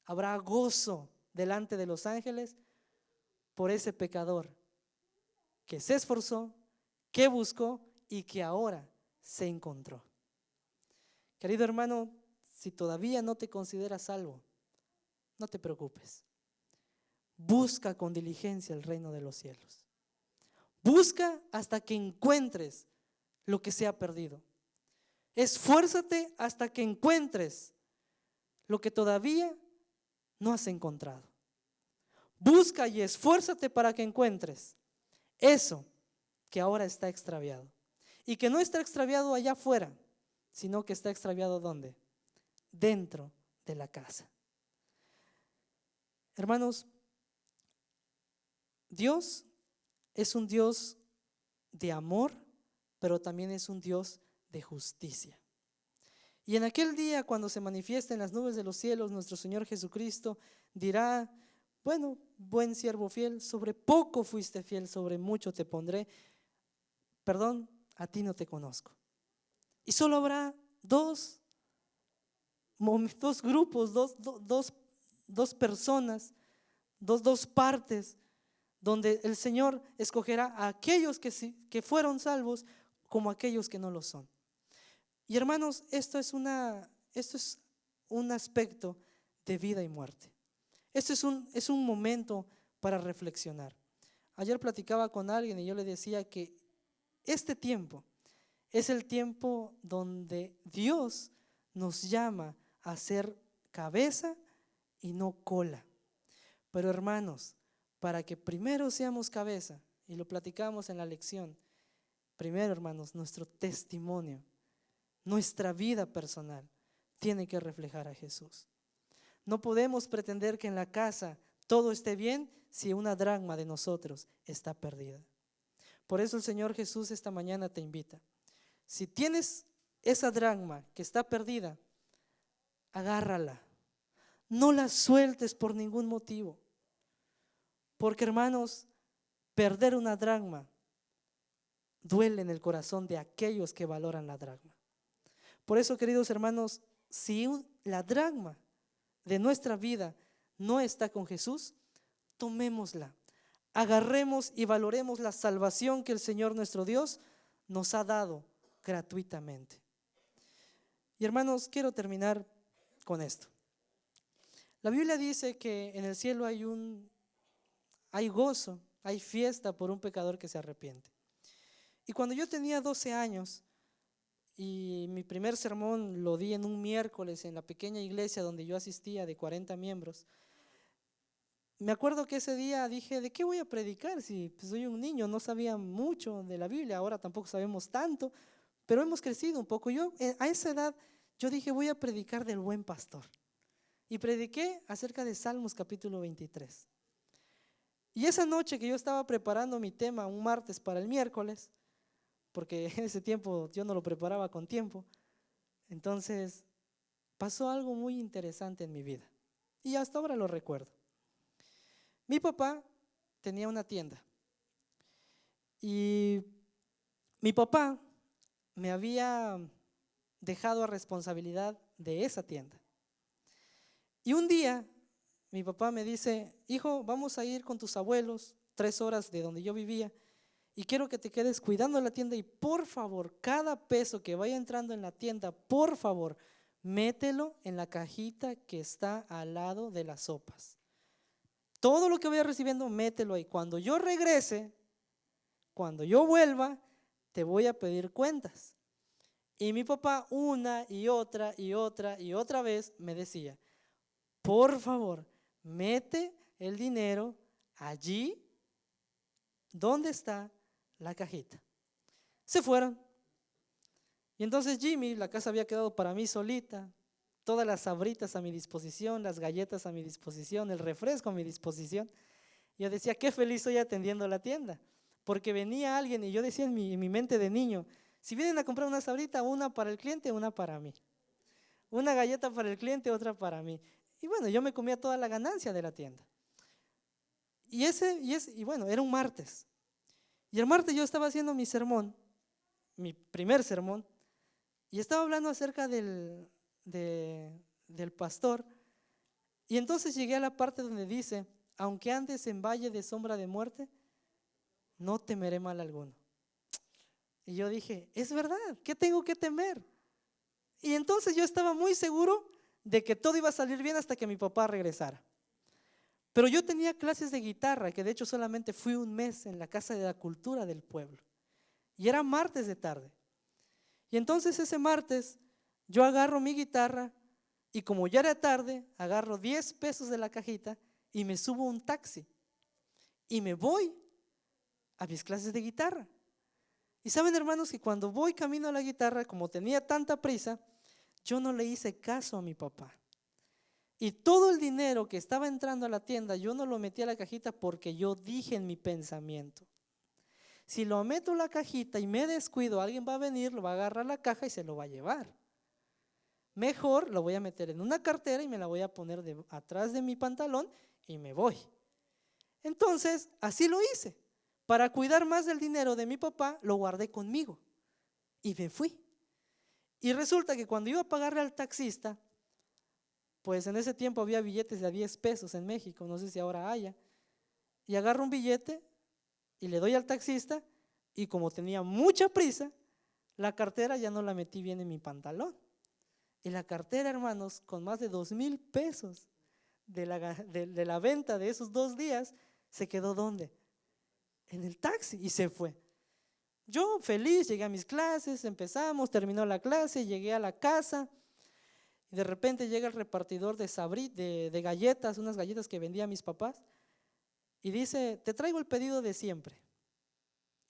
habrá gozo delante de los ángeles por ese pecador que se esforzó, que buscó y que ahora se encontró. Querido hermano, si todavía no te consideras salvo, no te preocupes. Busca con diligencia el reino de los cielos. Busca hasta que encuentres lo que se ha perdido. Esfuérzate hasta que encuentres lo que todavía no has encontrado. Busca y esfuérzate para que encuentres eso que ahora está extraviado. Y que no está extraviado allá afuera, sino que está extraviado ¿dónde? Dentro de la casa. Hermanos, Dios es un Dios de amor, pero también es un Dios de justicia. Y en aquel día, cuando se manifieste en las nubes de los cielos, nuestro Señor Jesucristo dirá: bueno, buen siervo fiel, sobre poco fuiste fiel, sobre mucho te pondré. Perdón, a ti no te conozco. Y solo habrá dos grupos, dos personas, dos partes, donde el Señor escogerá a aquellos que fueron salvos como a aquellos que no lo son. Y hermanos, esto es un aspecto de vida y muerte. Esto es un momento para reflexionar. Ayer platicaba con alguien y yo le decía que este tiempo es el tiempo donde Dios nos llama a ser cabeza y no cola. Pero hermanos, para que primero seamos cabeza, y lo platicamos en la lección, primero, hermanos, nuestro testimonio, nuestra vida personal tiene que reflejar a Jesús. No podemos pretender que en la casa todo esté bien si una dracma de nosotros está perdida. Por eso el Señor Jesús esta mañana te invita. Si tienes esa dracma que está perdida, agárrala. No la sueltes por ningún motivo. Porque hermanos, perder una dracma duele en el corazón de aquellos que valoran la dracma. Por eso, queridos hermanos, si la dracma de nuestra vida no está con Jesús, tomémosla, agarremos y valoremos la salvación que el Señor nuestro Dios nos ha dado gratuitamente. Y hermanos, quiero terminar con esto. La Biblia dice que en el cielo hay gozo, hay fiesta por un pecador que se arrepiente. Y cuando yo tenía 12 años y mi primer sermón lo di en un miércoles en la pequeña iglesia donde yo asistía de 40 miembros, me acuerdo que ese día dije, ¿de qué voy a predicar? Si pues, soy un niño, no sabía mucho de la Biblia, ahora tampoco sabemos tanto, pero hemos crecido un poco. Yo a esa edad, yo dije, voy a predicar del buen pastor. Y prediqué acerca de Salmos capítulo 23. Y esa noche que yo estaba preparando mi tema un martes para el miércoles, porque en ese tiempo yo no lo preparaba con tiempo, entonces pasó algo muy interesante en mi vida. Y hasta ahora lo recuerdo. Mi papá tenía una tienda y mi papá me había dejado a responsabilidad de esa tienda. Y un día mi papá me dice, hijo, vamos a ir con tus abuelos 3 horas de donde yo vivía y quiero que te quedes cuidando la tienda y por favor, cada peso que vaya entrando en la tienda, por favor, mételo en la cajita que está al lado de las sopas. Todo lo que vaya recibiendo, mételo ahí. Cuando yo regrese, cuando yo vuelva, te voy a pedir cuentas. Y mi papá una y otra y otra y otra vez me decía, por favor, mete el dinero allí donde está la cajita. Se fueron. Y entonces Jimmy, la casa había quedado para mí solita, todas las sabritas a mi disposición, las galletas a mi disposición, el refresco a mi disposición. Yo decía, qué feliz soy atendiendo la tienda, porque venía alguien y yo decía en mi mente de niño, si vienen a comprar una sabrita, una para el cliente, una para mí. Una galleta para el cliente, otra para mí. Y bueno, yo me comía toda la ganancia de la tienda. Y bueno, era un martes. Y el martes yo estaba haciendo mi sermón, mi primer sermón, y estaba hablando acerca del pastor. Y entonces llegué a la parte donde dice, aunque andes en valle de sombra de muerte, no temeré mal alguno. Y yo dije, es verdad, ¿qué tengo que temer? Y entonces yo estaba muy seguro de que todo iba a salir bien hasta que mi papá regresara. Pero yo tenía clases de guitarra, que de hecho solamente fui un mes en la Casa de la Cultura del pueblo. Y era martes de tarde. Y entonces ese martes yo agarro mi guitarra y como ya era tarde, agarro 10 pesos de la cajita y me subo a un taxi. Y me voy a mis clases de guitarra. Y saben, hermanos, que cuando voy camino a la guitarra, como tenía tanta prisa, yo no le hice caso a mi papá. Y todo el dinero que estaba entrando a la tienda, yo no lo metí a la cajita porque yo dije en mi pensamiento, si lo meto a la cajita y me descuido, alguien va a venir, lo va a agarrar la caja y se lo va a llevar. Mejor lo voy a meter en una cartera y me la voy a poner atrás de mi pantalón y me voy. Entonces, así lo hice. Para cuidar más del dinero de mi papá, lo guardé conmigo y me fui. Y resulta que cuando iba a pagarle al taxista, pues en ese tiempo había billetes de a 10 pesos en México, no sé si ahora haya, y agarro un billete y le doy al taxista y como tenía mucha prisa, la cartera ya no la metí bien en mi pantalón. Y la cartera, hermanos, con más de 2,000 pesos de la venta de esos 2 días, se quedó ¿dónde? En el taxi y se fue. Yo feliz, llegué a mis clases, empezamos, terminó la clase, llegué a la casa y de repente llega el repartidor de galletas, unas galletas que vendía a mis papás y dice, te traigo el pedido de siempre.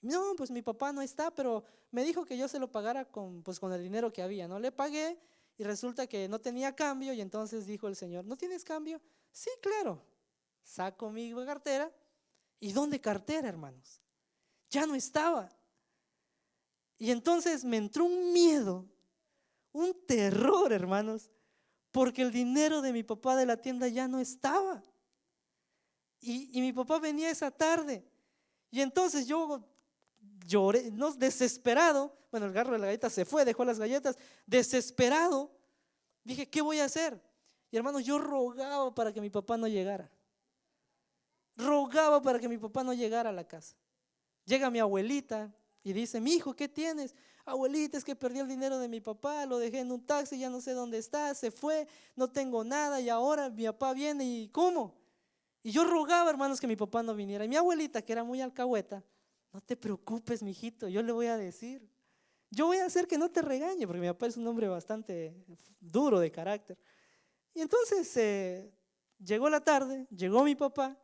No, pues mi papá no está, pero me dijo que yo se lo pagara con el dinero que había, ¿no? Le pagué y resulta que no tenía cambio y entonces dijo el señor, ¿no tienes cambio? Sí, claro. Saco mi cartera y ¿dónde cartera, hermanos? Ya no estaba. Y entonces me entró un miedo, un terror, hermanos, porque el dinero de mi papá de la tienda ya no estaba. Y mi papá venía esa tarde. Y entonces yo lloré, no, desesperado. Bueno, el garro de la galleta se fue, dejó las galletas. Desesperado, dije, ¿qué voy a hacer? Y hermanos, yo rogaba para que mi papá no llegara. Rogaba para que mi papá no llegara a la casa. Llega mi abuelita y dice, mi hijo, ¿qué tienes? Abuelita, es que perdí el dinero de mi papá, lo dejé en un taxi, ya no sé dónde está, se fue, no tengo nada y ahora mi papá viene y ¿cómo? Y yo rogaba, hermanos, que mi papá no viniera. Y mi abuelita, que era muy alcahueta, no te preocupes, mijito, yo le voy a decir. Yo voy a hacer que no te regañe, porque mi papá es un hombre bastante duro de carácter. Y entonces llegó la tarde, llegó mi papá.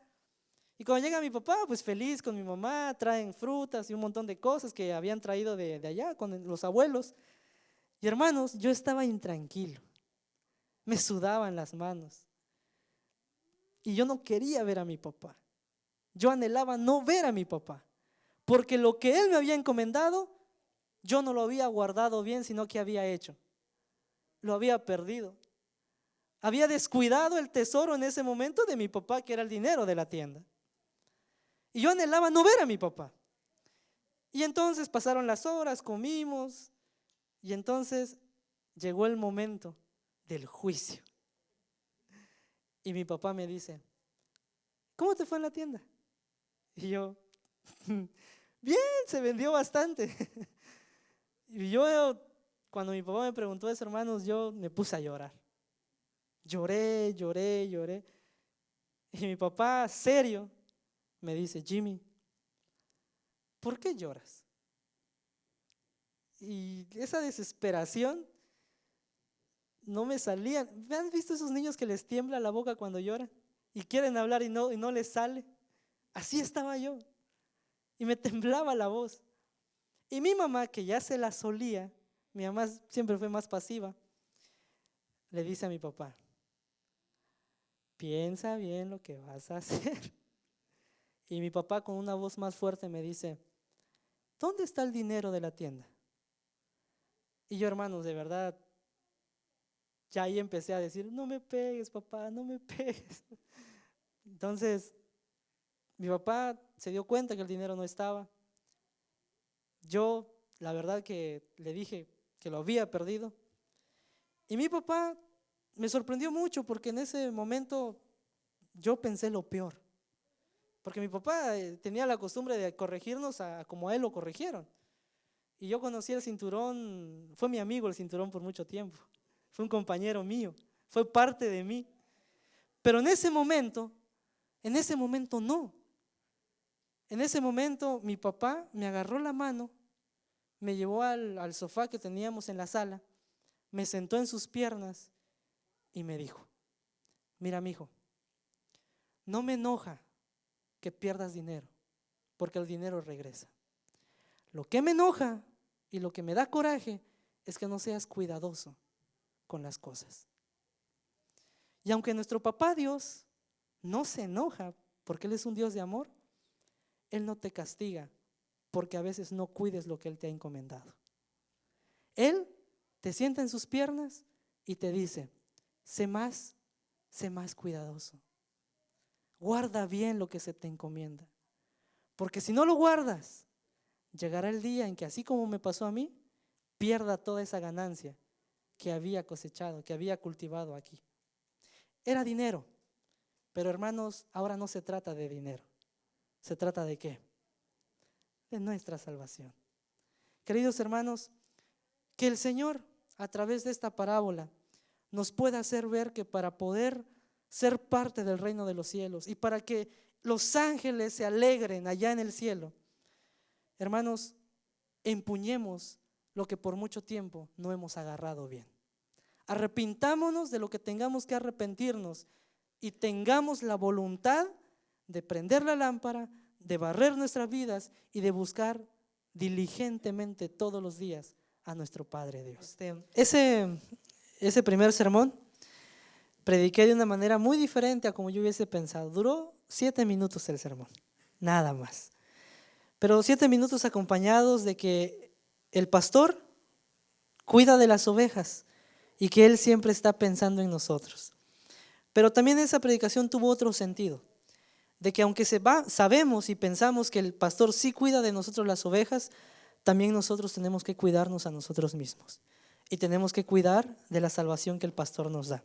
Y cuando llega mi papá, pues feliz con mi mamá, traen frutas y un montón de cosas que habían traído de allá con los abuelos. Y hermanos, yo estaba intranquilo, me sudaban las manos y yo no quería ver a mi papá. Yo anhelaba no ver a mi papá, porque lo que él me había encomendado, yo no lo había guardado bien, sino que había hecho. Lo había perdido. Había descuidado el tesoro en ese momento de mi papá, que era el dinero de la tienda. Y yo anhelaba no ver a mi papá. Y entonces pasaron las horas, comimos, y entonces llegó el momento del juicio. Y mi papá me dice, ¿cómo te fue en la tienda? Y yo, bien, se vendió bastante. Y yo, cuando mi papá me preguntó eso, hermanos, yo me puse a llorar. Lloré, lloré, lloré. Y mi papá, serio, me dice, Jimmy, ¿por qué lloras? Y esa desesperación no me salía. ¿Me han visto esos niños que les tiembla la boca cuando lloran? Y quieren hablar y no les sale. Así estaba yo. Y me temblaba la voz. Y mi mamá, que ya se la solía, mi mamá siempre fue más pasiva, le dice a mi papá, piensa bien lo que vas a hacer. Y mi papá con una voz más fuerte me dice, ¿dónde está el dinero de la tienda? Y yo, hermanos, de verdad, ya ahí empecé a decir, no me pegues, papá, no me pegues. Entonces, mi papá se dio cuenta que el dinero no estaba. Yo, la verdad que le dije que lo había perdido. Y mi papá me sorprendió mucho porque en ese momento yo pensé lo peor. Porque mi papá tenía la costumbre de corregirnos a como a él lo corrigieron. Y yo conocí el cinturón, fue mi amigo el cinturón por mucho tiempo. Fue un compañero mío, fue parte de mí. Pero en ese momento no. En ese momento mi papá me agarró la mano, me llevó al sofá que teníamos en la sala, me sentó en sus piernas y me dijo, mira, mijo, no me enoja que pierdas dinero, porque el dinero regresa. Lo que me enoja y lo que me da coraje es que no seas cuidadoso con las cosas. Y aunque nuestro papá Dios no se enoja porque Él es un Dios de amor, Él no te castiga porque a veces no cuides lo que Él te ha encomendado. Él te sienta en sus piernas y te dice, sé más cuidadoso. Guarda bien lo que se te encomienda. Porque si no lo guardas, llegará el día en que, así como me pasó a mí, pierda toda esa ganancia que había cosechado, que había cultivado aquí. Era dinero, pero hermanos, ahora no se trata de dinero. ¿Se trata de qué? De nuestra salvación. Queridos hermanos, que el Señor, a través de esta parábola, nos pueda hacer ver que para poder ser parte del reino de los cielos y para que los ángeles se alegren allá en el cielo, hermanos, empuñemos lo que por mucho tiempo no hemos agarrado bien. Arrepintámonos de lo que tengamos que arrepentirnos y tengamos la voluntad de prender la lámpara, de barrer nuestras vidas y de buscar diligentemente todos los días a nuestro Padre Dios. Ese primer sermón prediqué de una manera muy diferente a como yo hubiese pensado. Duró 7 minutos el sermón, nada más. Pero 7 minutos acompañados de que el pastor cuida de las ovejas y que Él siempre está pensando en nosotros. Pero también esa predicación tuvo otro sentido, de que aunque sabemos y pensamos que el pastor sí cuida de nosotros las ovejas, también nosotros tenemos que cuidarnos a nosotros mismos y tenemos que cuidar de la salvación que el pastor nos da.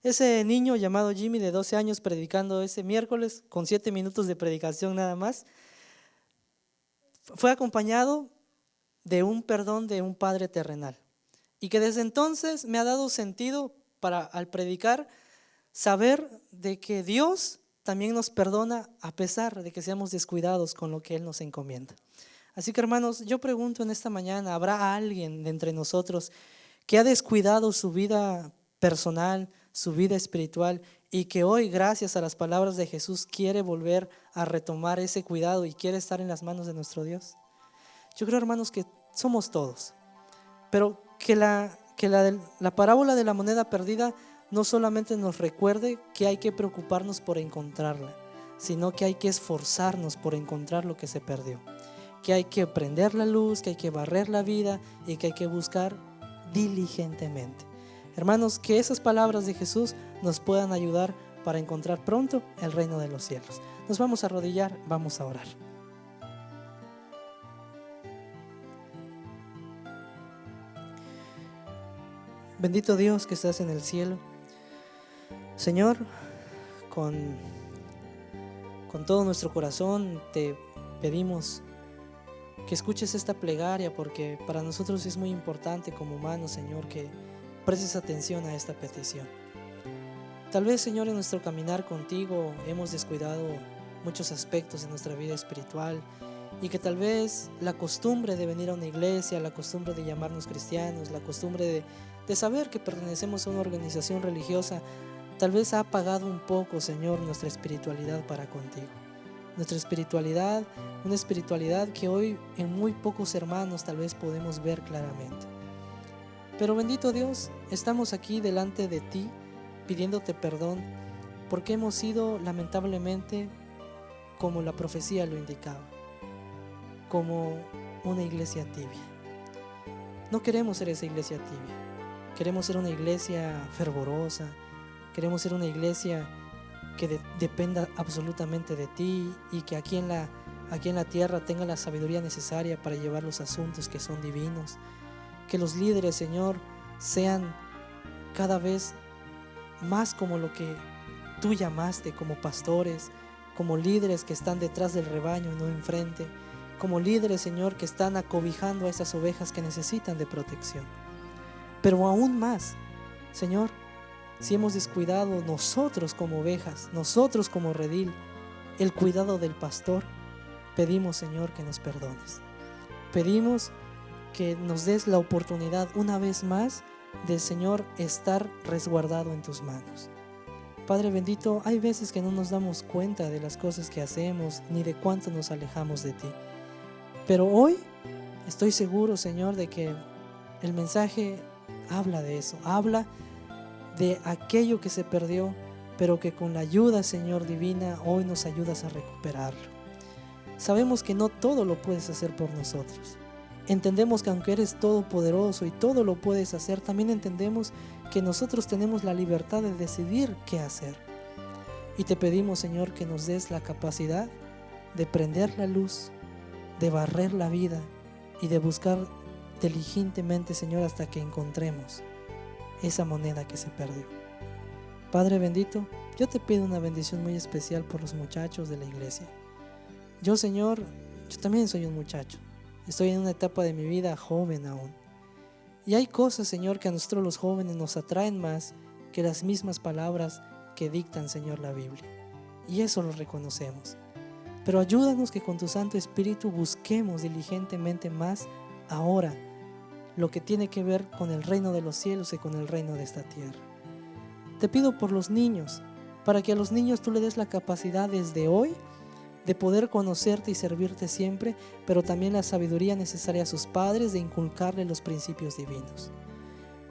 Ese niño llamado Jimmy de 12 años predicando ese miércoles con 7 minutos de predicación nada más, fue acompañado de un perdón de un padre terrenal y que desde entonces me ha dado sentido para al predicar saber de que Dios también nos perdona a pesar de que seamos descuidados con lo que Él nos encomienda. Así que hermanos, yo pregunto en esta mañana, ¿habrá alguien de entre nosotros que ha descuidado su vida personal, su vida espiritual y que hoy, gracias a las palabras de Jesús, quiere volver a retomar ese cuidado y quiere estar en las manos de nuestro Dios? Yo creo, hermanos, que somos todos, pero que la parábola de la moneda perdida no solamente nos recuerde que hay que preocuparnos por encontrarla, sino que hay que esforzarnos por encontrar lo que se perdió, que hay que prender la luz, que hay que barrer la vida y que hay que buscar diligentemente. Hermanos, que esas palabras de Jesús nos puedan ayudar para encontrar pronto el reino de los cielos. Nos vamos a arrodillar, vamos a orar. Bendito Dios que estás en el cielo. Señor, con todo nuestro corazón te pedimos que escuches esta plegaria, porque para nosotros es muy importante como humanos, Señor, que prestes atención a esta petición. Tal vez, Señor, en nuestro caminar contigo hemos descuidado muchos aspectos de nuestra vida espiritual y que tal vez la costumbre de venir a una iglesia, la costumbre de llamarnos cristianos, la costumbre de saber que pertenecemos a una organización religiosa, tal vez ha apagado un poco, Señor, nuestra espiritualidad para contigo. Nuestra espiritualidad, una espiritualidad que hoy en muy pocos hermanos tal vez podemos ver claramente. Pero bendito Dios, estamos aquí delante de ti pidiéndote perdón porque hemos sido lamentablemente, como la profecía lo indicaba, como una iglesia tibia. No queremos ser esa iglesia tibia, queremos ser una iglesia fervorosa, queremos ser una iglesia que dependa absolutamente de ti y que aquí en la tierra tenga la sabiduría necesaria para llevar los asuntos que son divinos. Que los líderes, Señor, sean cada vez más como lo que tú llamaste, como pastores, como líderes que están detrás del rebaño y no enfrente, como líderes, Señor, que están acobijando a esas ovejas que necesitan de protección. Pero aún más, Señor, si hemos descuidado nosotros como ovejas, nosotros como redil, el cuidado del pastor, pedimos, Señor, que nos perdones. Pedimos que nos des la oportunidad una vez más de, Señor, estar resguardado en tus manos. Padre bendito, hay veces que no nos damos cuenta de las cosas que hacemos ni de cuánto nos alejamos de ti. Pero hoy estoy seguro, Señor, de que el mensaje habla de eso, habla de aquello que se perdió, pero que con la ayuda, Señor, divina, hoy nos ayudas a recuperarlo. Sabemos que no todo lo puedes hacer por nosotros. Entendemos que aunque eres todopoderoso y todo lo puedes hacer, también entendemos que nosotros tenemos la libertad de decidir qué hacer. Y te pedimos, Señor, que nos des la capacidad de prender la luz, de barrer la vida y de buscar diligentemente, Señor, hasta que encontremos esa moneda que se perdió. Padre bendito, yo te pido una bendición muy especial por los muchachos de la iglesia. Yo, Señor, yo también soy un muchacho. Estoy en una etapa de mi vida joven aún. Y hay cosas, Señor, que a nosotros los jóvenes nos atraen más que las mismas palabras que dictan, Señor, la Biblia. Y eso lo reconocemos. Pero ayúdanos que con tu Santo Espíritu busquemos diligentemente más ahora lo que tiene que ver con el reino de los cielos y con el reino de esta tierra. Te pido por los niños, para que a los niños tú le des la capacidad desde hoy de poder conocerte y servirte siempre, pero también la sabiduría necesaria a sus padres de inculcarle los principios divinos.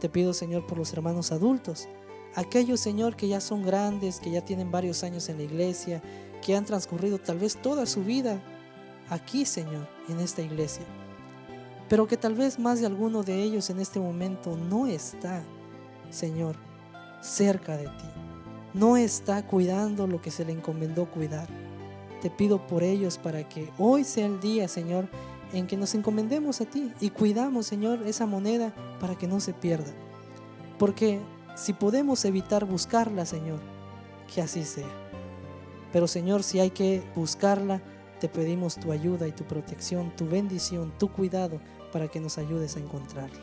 Te pido, Señor, por los hermanos adultos, aquellos, Señor, que ya son grandes, que ya tienen varios años en la iglesia, que han transcurrido tal vez toda su vida aquí, Señor, en esta iglesia, pero que tal vez más de alguno de ellos en este momento no está, Señor, cerca de ti, no está cuidando lo que se le encomendó cuidar. Te pido por ellos para que hoy sea el día, Señor, en que nos encomendemos a ti y cuidamos, Señor, esa moneda para que no se pierda. Porque si podemos evitar buscarla, Señor, que así sea. Pero, Señor, si hay que buscarla, te pedimos tu ayuda y tu protección, tu bendición, tu cuidado para que nos ayudes a encontrarla.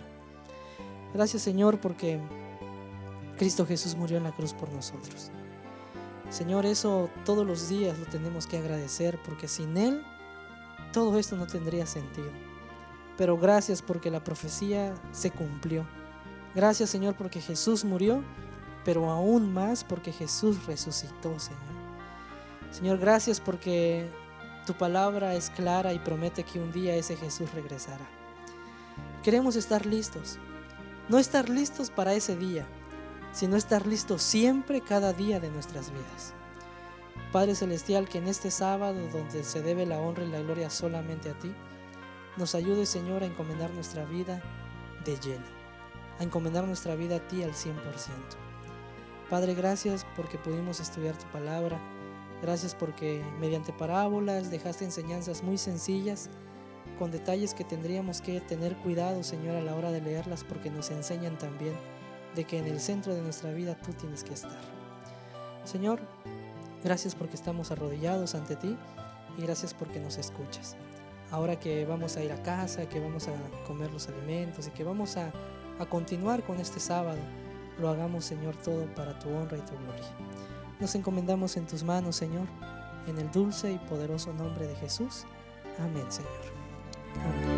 Gracias, Señor, porque Cristo Jesús murió en la cruz por nosotros. Señor, eso todos los días lo tenemos que agradecer, porque sin Él todo esto no tendría sentido. Pero gracias porque la profecía se cumplió. Gracias, Señor, porque Jesús murió pero aún más porque Jesús resucitó, Señor. Señor, gracias porque tu palabra es clara y promete que un día ese Jesús regresará. Queremos estar listos, no estar listos para ese día, sino estar listos siempre, cada día de nuestras vidas. Padre Celestial, que en este sábado, donde se debe la honra y la gloria solamente a ti, nos ayude, Señor, a encomendar nuestra vida de lleno, a encomendar nuestra vida a ti al 100%. Padre, gracias porque pudimos estudiar tu palabra. Gracias porque mediante parábolas dejaste enseñanzas muy sencillas, con detalles que tendríamos que tener cuidado, Señor, a la hora de leerlas, porque nos enseñan también de que en el centro de nuestra vida tú tienes que estar. Señor, gracias porque estamos arrodillados ante ti y gracias porque nos escuchas. Ahora que vamos a ir a casa, que vamos a comer los alimentos y que vamos a continuar con este sábado, lo hagamos, Señor, todo para tu honra y tu gloria. Nos encomendamos en tus manos, Señor, en el dulce y poderoso nombre de Jesús. Amén, Señor. Amén.